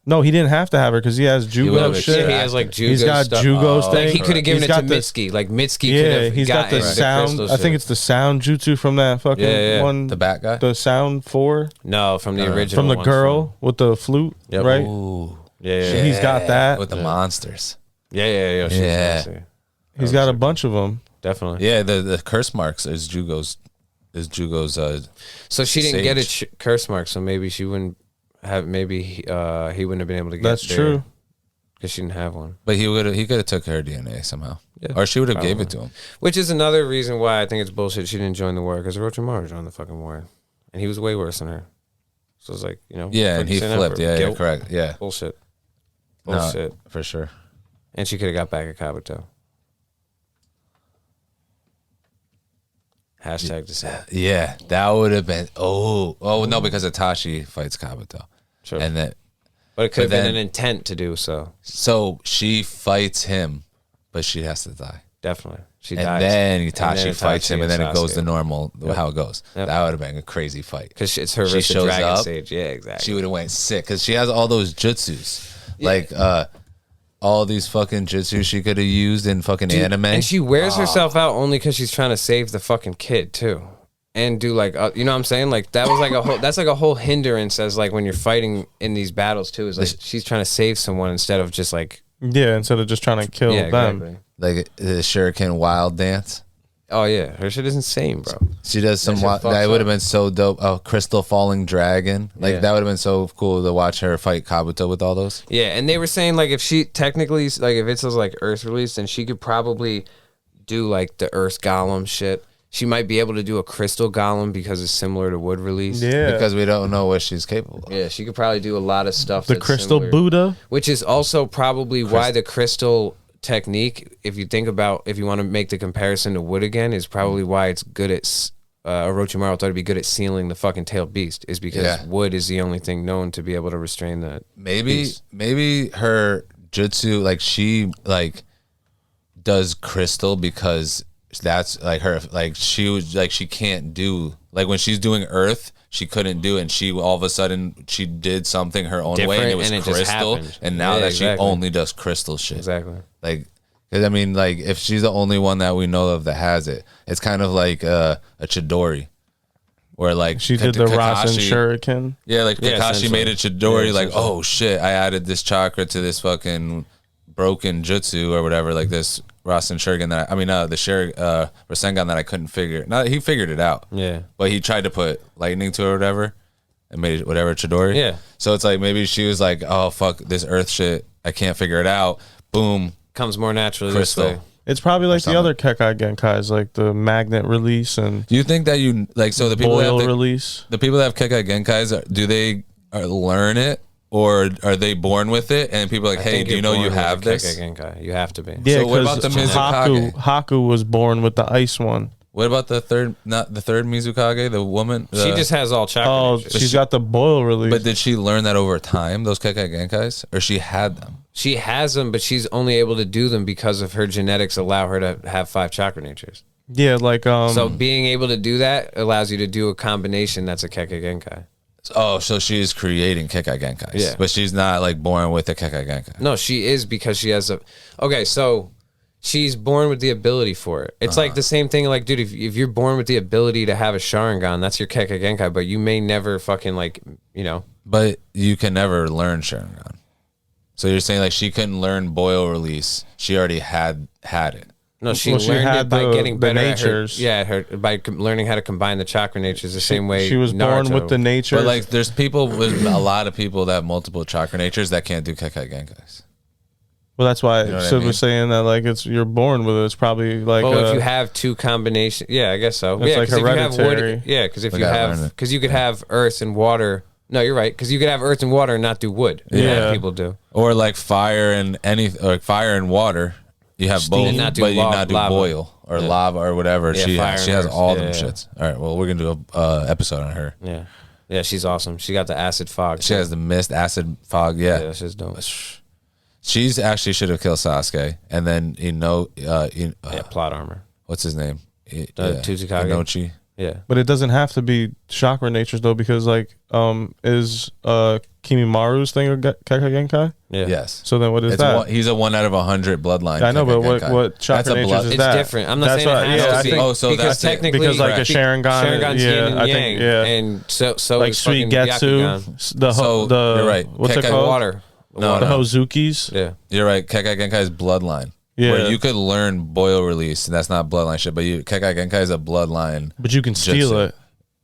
No, he didn't have to have her because he has would Jugo have shit. he has like Jugo He's got stuff. Jugo's Like thing. he could have given He's it to got the- Mitsuki. Like Mitsuki could Yeah, have. he's got the sound. I think it's the sound jutsu from that fucking Yeah, yeah. one. The bat guy? The sound 4 no from the original from the ones girl with the flute, Yep. right? Ooh. Yeah. He's got that. With the monsters. Yeah. She's Yeah. nasty. He's got a bunch of them. Definitely. Yeah, the curse marks is Jugo's So she didn't get a Sage. curse mark, so maybe she wouldn't have. Maybe he wouldn't have been able to get. That's true. because she didn't have one. but he could have took her DNA somehow. Yeah, or she would have gave it to him. Which is another reason why I think it's bullshit. She didn't join the war because Orochimaru joined the fucking war, and he was way worse than her. So it's like Yeah, and he freaking flipped. Emperor. Yeah, Guilt. correct. Yeah. Bullshit. No, Bullshit. for sure. And she could have got back at Kabuto. Hashtag decide. Yeah, that would have been. Oh no, because Itachi fights Kabuto, Sure. and then But it could have but been then- an intent to do so. so she fights him, but she has to die, Definitely. She and dies. then And Itachi then fights him, and then it goes Sasuke. to normal how it goes. Yep. That would have been a crazy fight. Because it's her She versus shows Dragon up. Sage. Yeah, exactly. She would have went sick because she has all those jutsus, like all these fucking jutsus she could have used in fucking anime. And she wears herself out only because she's trying to save the fucking kid, too. and do like you know what I'm saying? Like that was like a whole that's like a whole hindrance as like when you're fighting in these battles too. Is like she's trying to save someone instead of just like instead of just trying to kill them. Exactly. Like the Shuriken wild dance. Oh yeah, her shit is insane, bro. She does some That shit that fucks would have up. been so dope. Oh, Crystal Falling Dragon. Like Yeah. that would have been so cool to watch her fight Kabuto with all those. Yeah, and they were saying like if she technically like if it's like Earth release, then she could probably do like the Earth Golem shit. She might be able to do a Crystal Golem because it's similar to Wood release. Yeah. Because we don't know what she's capable of. Yeah, she could probably do a lot of stuff. The that's Crystal similar, Buddha. which is also probably why the Crystal technique, if you think about, if you want to make the comparison to Wood again, is probably why it's good at Orochimaru thought it'd be good at sealing the fucking tailed beast, is because Wood is the only thing known to be able to restrain that. Maybe her jutsu, like she like does crystal because that's like her, like she was like she can't do, like when she's doing earth she couldn't do it, and she all of a sudden she did something her own way and it was and it just crystal, happened. and now Yeah, that exactly. she only does crystal shit. Exactly. Like, because I mean, like if she's the only one that we know of that has it, it's kind of like a Chidori, where like She did the Rasen Shuriken. Yeah, like Yeah, Kakashi made a essentially. Chidori, Yeah, like, essentially. oh shit, I added this chakra to this fucking broken jutsu or whatever, like this Rasen Shuriken that the Rasengan that I couldn't figure. Not he figured it out. Yeah. But he tried to put lightning to it or whatever and made it whatever Chidori. Yeah. So it's like maybe she was like, oh fuck this earth shit, I can't figure it out. Boom. Comes more naturally Crystal. this way. It's probably like the something. other Kekai Genkais, like the magnet release and Do you think that you like so the people that boil have release. the people that have Kekai Genkais, do they learn it or are they born with it? And people are like, I hey, think do you you're know born you with have a this? Kekkei Genkai. You have to be. Yeah, So what about the because Mizukage? Haku was born with the ice one. What about the third Mizukage, the woman? She just has all chakra. Oh, natures. she's got the boil release. But did she learn that over time, those Kekai Genkais? Or she had them? She has them, but she's only able to do them because of her genetics allow her to have 5 chakra natures. yeah, like So being able to do that allows you to do a combination that's a Kekkei Genkai. Oh, so she's creating Kekai Genkais. Yeah. But she's not like born with a Kekai Genkai. No, she is because she has a... Okay, so she's born with the ability for it. It's like the same thing, like, dude, if you're born with the ability to have a Sharingan, that's your Kekkei Genkai, but you may never fucking, like, you know... But you can never learn Sharingan. So you're saying like she couldn't learn boil release. She already had it. No, she Well, she learned had it by the- getting the better natures. at her, by learning how to combine the chakra natures the same way she was born Naruto. with the nature. But like there's people with a lot of people that have multiple chakra natures that can't do Kekai Genkais. well, that's why know what I Sid mean? was saying that like you're born with it. It's probably like Well, if you have 2 combinations, yeah, I guess so. It's Yeah, like 'cause if you have hereditary. wood, yeah, because if We you gotta have, learn it. because you could have earth and water. No, you're right, because you could have earth and water and not do wood. Yeah. People do. Or like fire and fire and water. You have both, And not do but you lava- not do lava. boil or Yeah. lava or whatever. Yeah, she fire has. and She has earth. all them Yeah. shits. All right. Well, we're gonna do a episode on her. Yeah, yeah, she's awesome. She got the acid fog. She has the mist, acid, fog. yeah, Yeah. that's just dope. She's actually should have killed Sasuke, and then Yeah, plot armor. what's his name? Tsuchikage. Inochi. Yeah, but it doesn't have to be chakra natures though, because like is Kimimaru's thing a Kekai Genkai? yeah. Yes. So then what is It's that? he's a 1 out of 100 bloodline. I know, but Kekai Genkai. what chakra That's a natures blood- is It's that? different. I'm not That's saying what- it has yeah, to I be. think- Oh, so because that's it. technically, Because like a Sharingan, Sharingan's yeah, yin and I yang, think, yeah. and so like is Sweet fucking Getsu, Byakugan. So, the you're right. What's it Kekai called? Water. No, The no. Hozukis. Yeah. You're right. Kekai Genkai is bloodline. Yeah. Where you could learn boil release, and that's not bloodline shit. But Kekai Genkai is a bloodline. But you can steal Jutsu. it.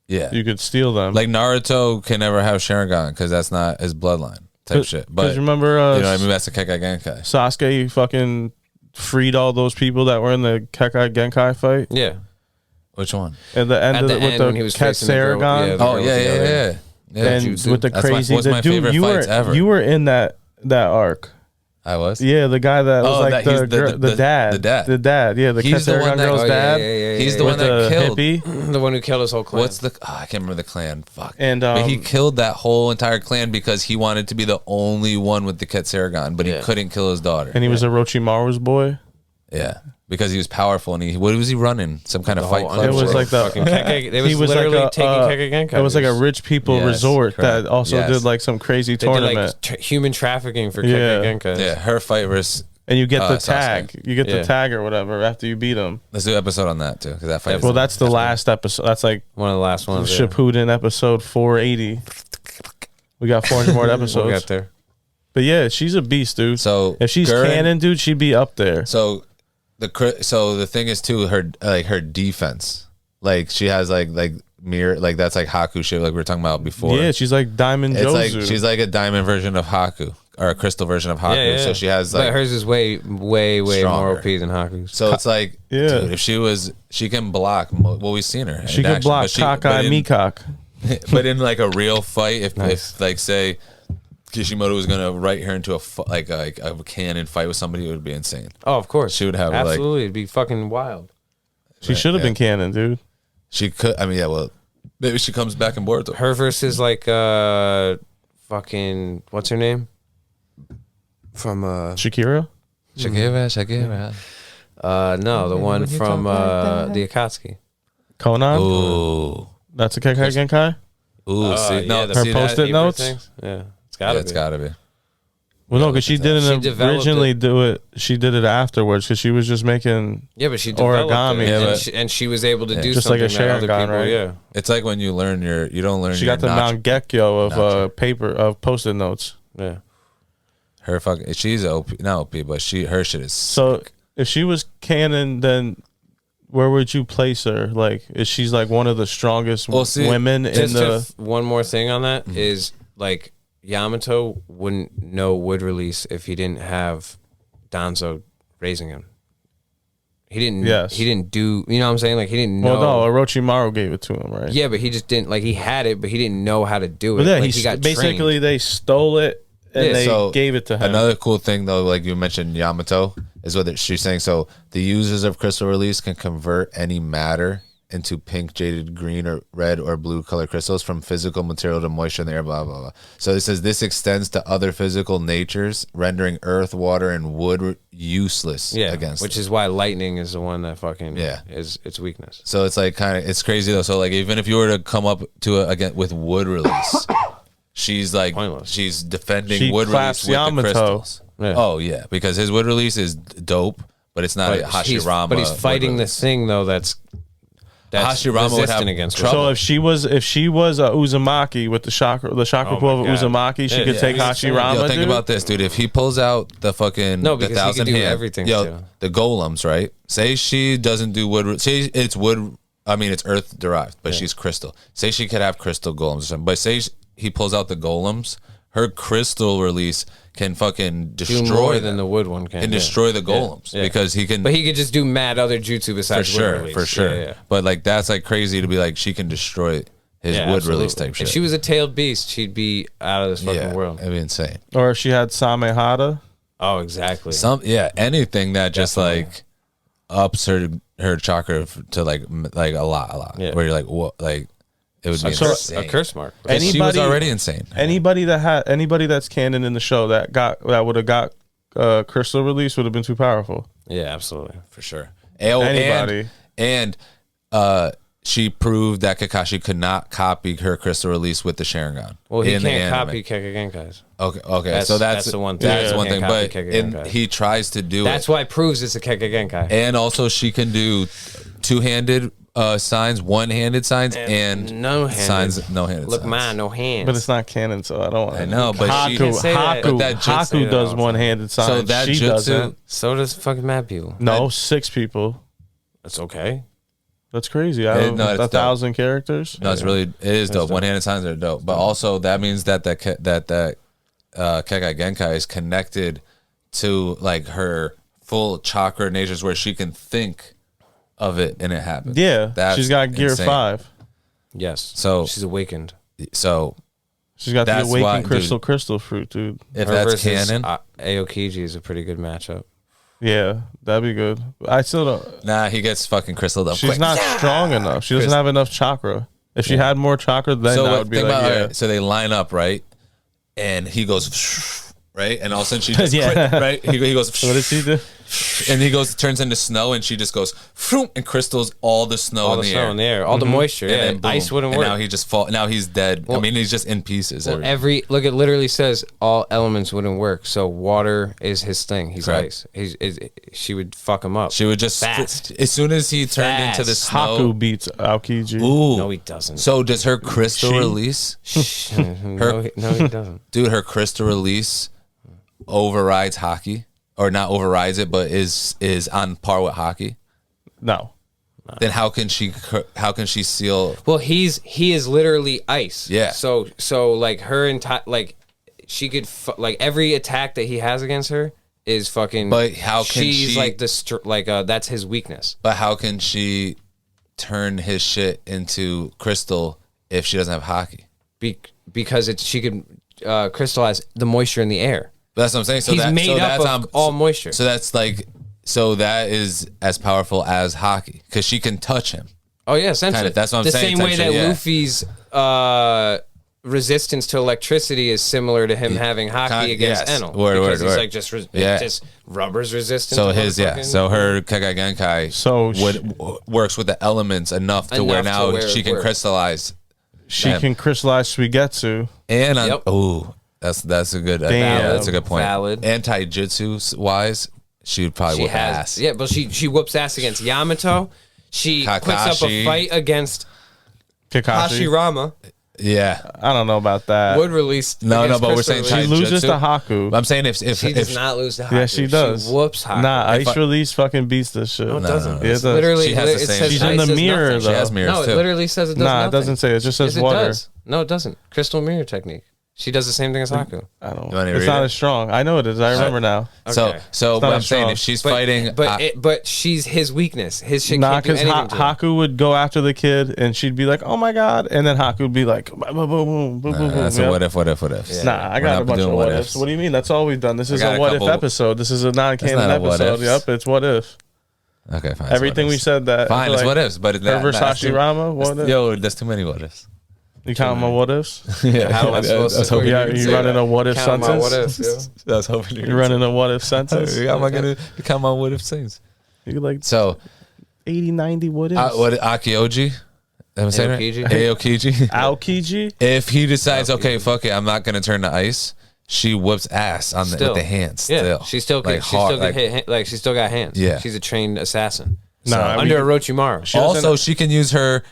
Yeah. You could steal them. Like Naruto can never have Sharingan because that's not his bloodline type shit. But Because remember, you know what I mean? That's the Kekai Genkai. Sasuke fucking freed all those people that were in the Kekai Genkai fight Yeah. Which one? at the end At of the the, with end the when he was facing the girl- Ketsaragon. yeah, the Oh girl yeah, with the yeah, other- yeah, yeah. And Jutsu. with the That's crazy, what's my favorite you fights were ever. you were in that arc. I was. Yeah, the guy that was Oh, like that- the, he's the dad, the dad. the dad. Yeah, the He's the one Ketsaragon that- girl's oh, dad. He's the with one that the killed. hippie. The one who killed his whole clan. What's the? Oh, I can't remember the clan. Fuck. And, but he killed that whole entire clan because he wanted to be the only one with the Ketsaragon, but he Yeah. couldn't kill his daughter. And he was Orochimaru's boy. Yeah, because he was powerful and what was he running? Some kind of The fight whole club? It was underworld. like the Fucking Kekkei- they he was literally taking Kekkei Genkai. It was like a rich people Yes, resort correct. that also Yes. did like some crazy They did tournament. like human trafficking for Yeah. Kekkei Genkai. Yeah, her fight versus and you get the Sasuke. tag. You get Yeah. the tag or whatever after you beat him. Let's do an episode on that too, because that fight. Well, that's the last episode. That's like One of the last ones. Yeah. Shippuden episode 480. We got 400 more episodes. We'll get there. But yeah, she's a beast, dude. So if she's Guren- canon, dude, she'd be up there. So the thing is too, her defense, like she has like mirror, like that's like Haku shit, like we were talking about before. Yeah, she's like Diamond It's Jozu. like she's like a diamond version of Haku or a crystal version of Haku. Yeah, yeah. So she has like But hers is way more Stronger. OP than Haku's. So it's like, Yeah. dude, if she can block. Well, we've seen her. she in could action, block but cockeye Meacock. But in like a real fight, if Nice. like say Kishimoto was gonna write her into a canon fight with somebody, it would be insane. Oh, of course. She would have, like- absolutely. It'd be fucking wild. She should have been canon, dude. She could. I mean, yeah. Well, maybe she comes back in Boruto. Her versus like fucking what's her name? From Shakira? Shakira. no, the one from the Akatsuki. Conan? Ooh. That's a Kekai Genkai? Ooh. See, no, the her see post-it that, paper notes? things? Yeah, it's yeah, gotta it's be. gotta be. Well, no, because she didn't She developed originally it. do it. She did it afterwards because she was just making. Yeah, but she developed Origami. it, Yeah, and, but- and she was able to do Just like something a that other Sharingan, people. right? Yeah, It's like when you learn you don't learn. She your got the notch. Mount Gekyo of paper of post-it notes. yeah. Her fucking. She's OP, not OP, but her shit is. So if she was canon, then where would you place her? Like, is she's like one of the strongest Well, see, women in Just the? one more thing on that is like Yamato wouldn't know wood release if he didn't have Danzo raising him. He didn't. Yes. He didn't do. You know what I'm saying? Like he didn't know. Well, no, Orochimaru gave it to him, right? Yeah, but he just didn't. Like he had it, but he didn't know how to do it. But yeah, like, he got basically trained. they stole it and Yeah, they so gave it to him. Another cool thing though, like you mentioned Yamato, is what she's saying. So the users of crystal release can convert any matter into pink, jaded, green, or red or blue color crystals from physical material to moisture in the air, blah, blah, blah. So it says this extends to other physical natures, rendering earth, water, and wood useless Yeah, against which it. is why lightning is the one that fucking Yeah. is its weakness. So it's like it's crazy though. So like even if you were to come up to again with wood release, she's like Pointless. she's defending She wood release claps with Yamato. the crystals. Yeah. Oh yeah, because his wood release is dope, but it's not a Hashirama. But he's wood fighting release. this thing though that's Hashirama would resistant have against trouble. So if she was a Uzumaki with the chakra Oh pool of my God. Uzumaki, she Yeah, could yeah. take Yo, Hashirama. Yo, think dude? about this, dude. If he pulls out the fucking No, the because he thousand can do hand, everything, yo, too. the golems, right? Say she doesn't do wood. Say it's wood. I mean, it's earth derived, but she's crystal. Say she could have crystal golems or something. But say he pulls out the golems, her crystal release can fucking do destroy more them. than the wood one can. And yeah. destroy the golems Yeah. because he can. But he could just do mad other jutsu for besides wood sure, release. for sure. Yeah, yeah. But like that's like crazy to be like she can destroy his Yeah, wood release absolutely. type shit. If she was a tailed beast, she'd be out of this fucking world. It'd be insane. Or if she had Samehada. Oh, exactly. Anything that just Definitely. like ups her chakra to like a lot. Yeah. Where you're like, what? Like it would be So- insane. A curse mark. And she was Anybody- already insane. Anybody that's canon in the show that would have got crystal release would have been too powerful. Yeah, absolutely. For sure. Oh, Anybody. And she proved that Kakashi could not copy her crystal release with the Sharingan. Well, he in the can't anime. copy Kekkai's. Okay. That's So that's the one thing. That's Yeah. one thing. Can't But copy and Kekkai's. he tries to do That's it. why it proves it's a Kekkaigenkai. And also, she can do two-handed signs, one-handed signs, and no-handed. signs, no-handed. Look, signs. mine, no hands. But it's not canon, so I don't want I know, but she- Haku, can't say that. Haku, But that jutsu- Haku does one-handed signs. So that she jutsu, doesn't. So does fucking mad people. No, 6 people. That's okay. That's crazy. Out of no, it's dope. 1,000 characters. no, it is dope. One-handed signs are dope, but also that means that Kekai Genkai is connected to like her full chakra natures, where she can think of it and it happens. Yeah, That's she's got Gear insane. 5. Yes. So- she's awakened. So She's got the That's awakened why, crystal fruit, dude. if Her that's versus, canon, Aokiji is a pretty good matchup. Yeah, that'd be good. I still don't. nah, he gets fucking crystaled up. She's quick. not strong enough. She doesn't have enough chakra. If she had more chakra, then So I what, would be think like, about, yeah. alright, so they line up, right? And he goes right, and all of a sudden she just Yeah. right. He goes What does he do? and he turns into snow, and she just goes, "Vroom," and crystals all the snow all in the the snow air. in the air, all the moisture. And Yeah, then boom. ice wouldn't and work. now he just now he's dead. I mean, he's just in pieces. Well, look, it literally says all elements wouldn't work. So water is his thing. He's Correct. ice. She would fuck him up. She would just fast. as soon as he turned into the snow. Haku beats Aokiji. Ooh, No, he doesn't. So does her crystal She? release? no, he doesn't. Dude, her crystal release overrides hockey, or not overrides it, but is on par with hockey. No. Then how can she seal? Well, he is literally ice. Yeah. So like her entire she could like every attack that he has against her is fucking. But how can she's she- like that's his weakness. But how can she turn his shit into crystal if she doesn't have hockey? Because she could crystallize the moisture in the air. But that's what I'm saying. So He's that, made so up that's of all moisture. So that's that is as powerful as hockey because she can touch him. Oh yeah, essentially. Kind of, that's what I'm the saying, same way that essentially, yeah. Luffy's resistance to electricity is similar to him having hockey against yes. Enel. Word, because word, he's word. like Yeah. just rubber's resistant. So to his motherfucking- So her Kekai Genkai works with the elements enough to where Enough to now where she it can works. crystallize. She Damn. can crystallize Suigetsu. And Yep. that's a good Damn. that's a good point. Valid. Anti-jutsu wise, she would probably She whip has, ass. yeah, but she whoops ass against Yamato. She puts up Kakashi. a fight against Kakashi. Hashirama. Yeah. I don't know about that. Would release. No, against but we're saying Crystal She Release. loses to Taijutsu. Haku. I'm saying if She does not lose to Haku. Yeah, she does. She whoops Haku. Nah, If Ice I- Release fucking beats this shit. No, it doesn't. Yeah, it It's does. literally, She has the it same- says She's in ice the does mirror, nothing. She though. has mirrors No, it too. literally says it does Nah, nothing. it doesn't say. It just says Yes, water. It does. No, it doesn't. Crystal mirror technique. She does the same thing as Haku. I don't. You wanna It's read not it? as strong. I know it is. I remember now. So Okay. but not I'm as saying strong. if she's fighting, But she's his weakness. His shit Nah, can't do because anything to him. Haku would go after the kid, and she'd be like, "Oh my god," and then Haku would be like, "Boom, boom, boom, boom, boom, boom." that's Yep. a what if. Nah, I We're got not a bunch doing of what what ifs. ifs. What do you mean? That's all we've done. This is got a a what if couple- episode. This is a non-canon That's not a what episode. ifs. Yep, it's what if. Okay, fine. Everything we said that. Fine, it's like, what ifs, but her versus Hashirama. What if? Yo, that's too many what ifs. You count my what ifs? Yeah, How am I supposed to? Yeah, you running a what if Count my sentence? what if, yo. I was hoping You running a what if sentence? How am I gonna count my what if things? You like So 80, 90 what ifs? what Akioji? Am I saying Aokiji? right? Aokiji. Aokiji? If he decides, okay, fuck it, I'm not gonna turn to ice. She whoops ass on Still. with the hands. Yeah, Still, she still like can. She hard, still can hit. Like she still got hands. Yeah. she's a trained assassin. Nah, we Under could- Orochimaru. doesn't- Also, she can use her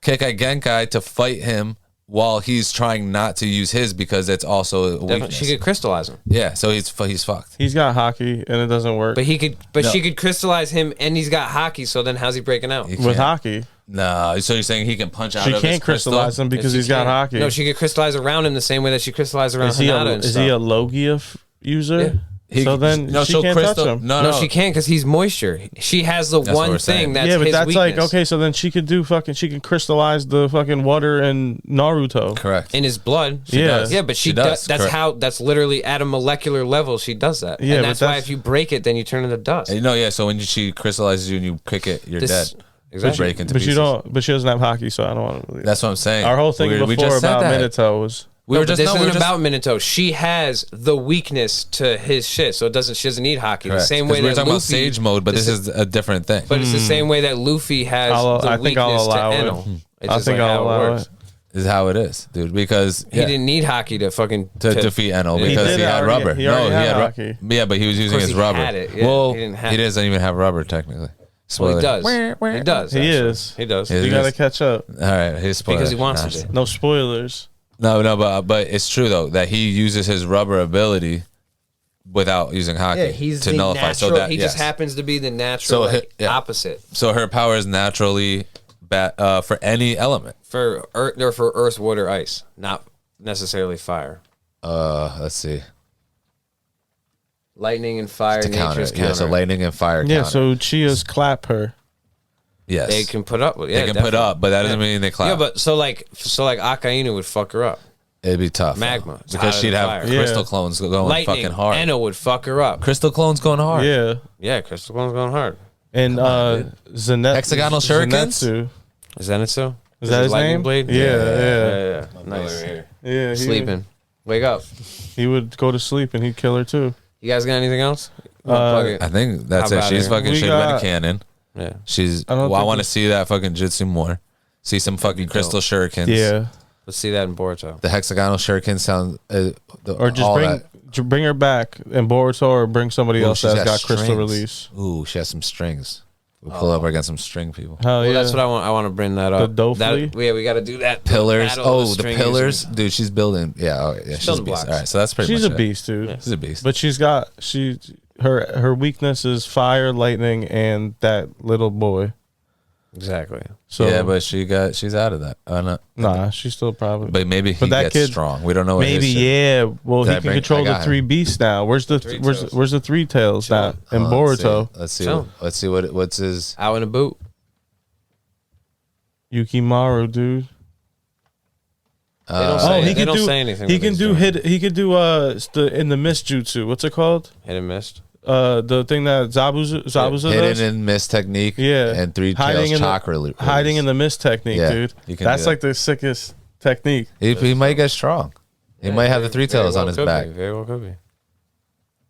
Kekai Genkai to fight him while he's trying not to use his because it's also a Definitely, weakness. she could crystallize him, Yeah, so he's fucked. He's got hockey, and it doesn't work. but he could. But No. she could crystallize him, and he's got hockey. So then, how's he breaking out? He With can't. hockey. No, so you're saying he can punch out She of his can't crystallize him because Yes, he's she got can. hockey. No, she could crystallize around him the same way that she crystallized around is he a, Hinata and is stuff. he a Logia user? Yeah. He- So then no, she so can't crystal, touch him. No, she can't because he's moisture. She has the That's what one we're saying. thing that's yeah, but his that's weakness. like, okay, so then she could do she can crystallize the fucking water in Naruto. Correct. in his blood. She does. Yeah, but she She does, does. That's correct. how. That's literally at a molecular level. She does that. Yeah, and but that's why that's- if you break it, then you turn into dust. No, yeah. So when she crystallizes you and you kick it, you're This- dead. Exactly. You break into But pieces. you don't. But she doesn't have hockey, so I don't want to believe. That's what I'm saying. Our whole thing We before just said about that. Minato was We No, were but just this no, we isn't were just about Minato. She has the weakness to his shit, so it doesn't. She doesn't need hockey. correct. The same 'Cause way we were that talking Luffy, about Sage mode, but this is a different thing. But it's the same way that Luffy has the I think I'll weakness to allow it. Enel. It's I just think like I'll how it allow works. it. This is how it is, dude. Because He didn't need hockey to fucking to defeat Enel He because did he had already- rubber. he already had ru- hockey. Yeah, but he was using course his he rubber. had it, yeah. Well, He didn't have he it. doesn't even have rubber technically. Well, he Spoiler. does. He does. He actually. is. He does. He You got to is. catch up. All right, his spoiler. Because he wants Nah, to. No spoilers. No, but it's true though that he uses his rubber ability without using hockey Yeah, he's to the nullify. natural. So that he yes. just happens to be the natural So yeah. opposite So her power is naturally for any element. for earth or for earth, water, ice, not necessarily fire. Let's see. Lightning and fire, To counter. nature's it. counter. Yeah, so lightning and fire. Yeah, counter. so Chia's clap her. yes, They can put up with. they Yeah, can definitely. put up, but that doesn't mean they clap. Yeah, but so like Akainu would fuck her up. It'd be tough. Magma. It's because hotter she'd than have fire. crystal Yeah. clones going Lightning, fucking hard. Enna would fuck her up. Crystal clones going hard. Yeah. Yeah, Crystal Clone's going hard. And Hexagonal shurikens? Zenitsu. Is that it? So Is that his lightning name? blade? Yeah. Nice. Yeah, he Sleeping. Wake up. He would go to sleep and he'd kill her too. You guys got anything else? Plug it. I think that's How it. about She's it? fucking We should have been a got- canon. Yeah. She's. I don't Well, I think want to we- see that fucking Jutsu more. See some fucking crystal shurikens. Yeah. Let's see that in Boruto. The hexagonal shurikens sound. Or just bring her back in Boruto, or bring somebody else that's got crystal release. Ooh, she has some strings. We'll pull up against some string people. Hell Well, yeah. that's what I want. I want to bring that up. The Dofle? That, yeah, we got to do that. Pillars. Battle Oh, of the string pillars, users. dude. She's building. Yeah, oh, yeah. She's a building beast. blocks. All right, so that's pretty She's much a it. beast, dude. She's a beast. But she's got her weakness is fire, lightning, and that little boy. Exactly. So yeah, but she's out of that. nah, she's still probably. But maybe he that gets kid- strong. We don't know. What Maybe his shit- yeah. Well, Did he I can bring- control I the got three him. beasts now. Where's the Three where's tails. where's the three tails now in Hold on, Boruto? Let's see. Chill. Let's see what's his. Out in a boot. Yukimaru, dude. They don't Oh, say, he they can don't do. say anything. He when can he's do doing it. He can do in the mist jutsu. What's it called? Hit and missed. The thing that Zabuza does. Hidden in mist technique. Yeah. And three Hiding tails in the- chakra. Release. Hiding in the mist technique, Yeah, dude. you can That's do that. like the sickest technique. He might get strong. He might have the three tails on his back. Very well could be.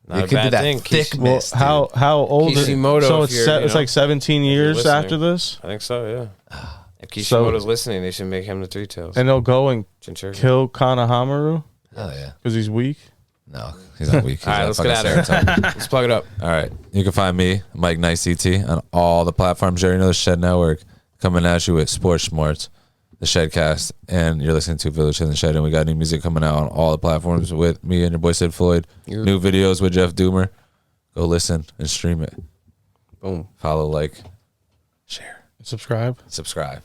Not He a could bad do that thing. thick Kishi- Well, mist. dude. how old is Kishimoto, So if it's you're, it's like 17 years listening. after this, I think so. Yeah. If So- Kishimoto's listening, they should make him the three tails. and they'll go and Jinchuriki. kill Kanahamaru Hell yeah. because he's weak. No, he's not weak. He's All right, not let's get out of fucking here. Let's plug it up. All right. You can find me, Mike Nice CT, on all the platforms. You already know the Shed Network coming at you with Sports Smarts, the Shedcast, and you're listening to Village in the Shed. And we got new music coming out on all the platforms with me and your boy Sid Floyd. New videos with Jeff Doomer. Go listen and stream it. Boom. Follow, like, share, Subscribe. subscribe.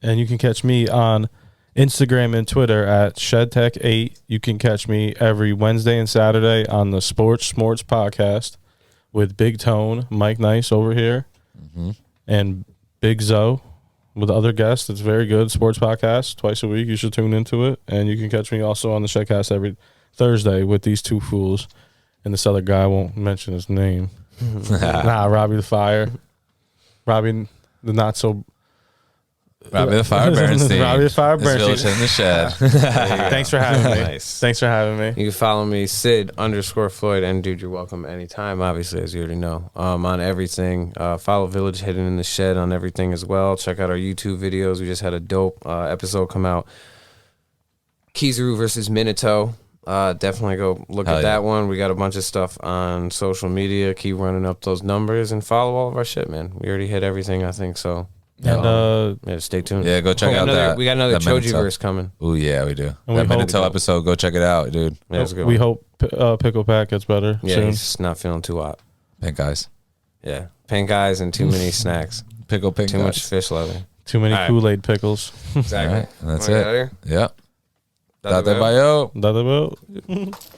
And you can catch me on Instagram and Twitter at ShedTech8. You can catch me every Wednesday and Saturday on the Sports Smarts podcast with Big Tone, Mike Nice over here, and Big Zoe with other guests. It's very good sports podcast twice a week. You should tune into it. And you can catch me also on the Shedcast every Thursday with these two fools. And this other guy, I won't mention his name. Robbie the Fire. Robbie the not so. Robbie the Fire Bernstein. Robbie the Fire It's Bernstein. Village in the Shed. Thanks for having me. Nice. Thanks for having me. You can follow me, Sid_Floyd, and dude, you're welcome anytime, obviously, as you already know. On everything. Follow Village Hidden in the Shed on everything as well. Check out our YouTube videos. We just had a dope episode come out. Kizaru versus Minato. Definitely go look Hell at yeah. that one. We got a bunch of stuff on social media. Keep running up those numbers and follow all of our shit, man. We already hit everything, I think, so. And Yeah, stay tuned. Yeah, go check out that. We got another that Minato. Chojiverse coming. Ooh, yeah, we do. And That we hope- Minato episode, go check it out, dude. Yeah, it's a good we one. hope Pickle Pack gets better Yeah, soon. he's just not feeling too hot. Pink eyes. Yeah, pink eyes and too many snacks. Pickle pink Too eyes. much fish leather. Too many All right. Kool-Aid pickles. Exactly. All right, and that's Wanna it. get out of here? Yep. Date Date bayo. That about.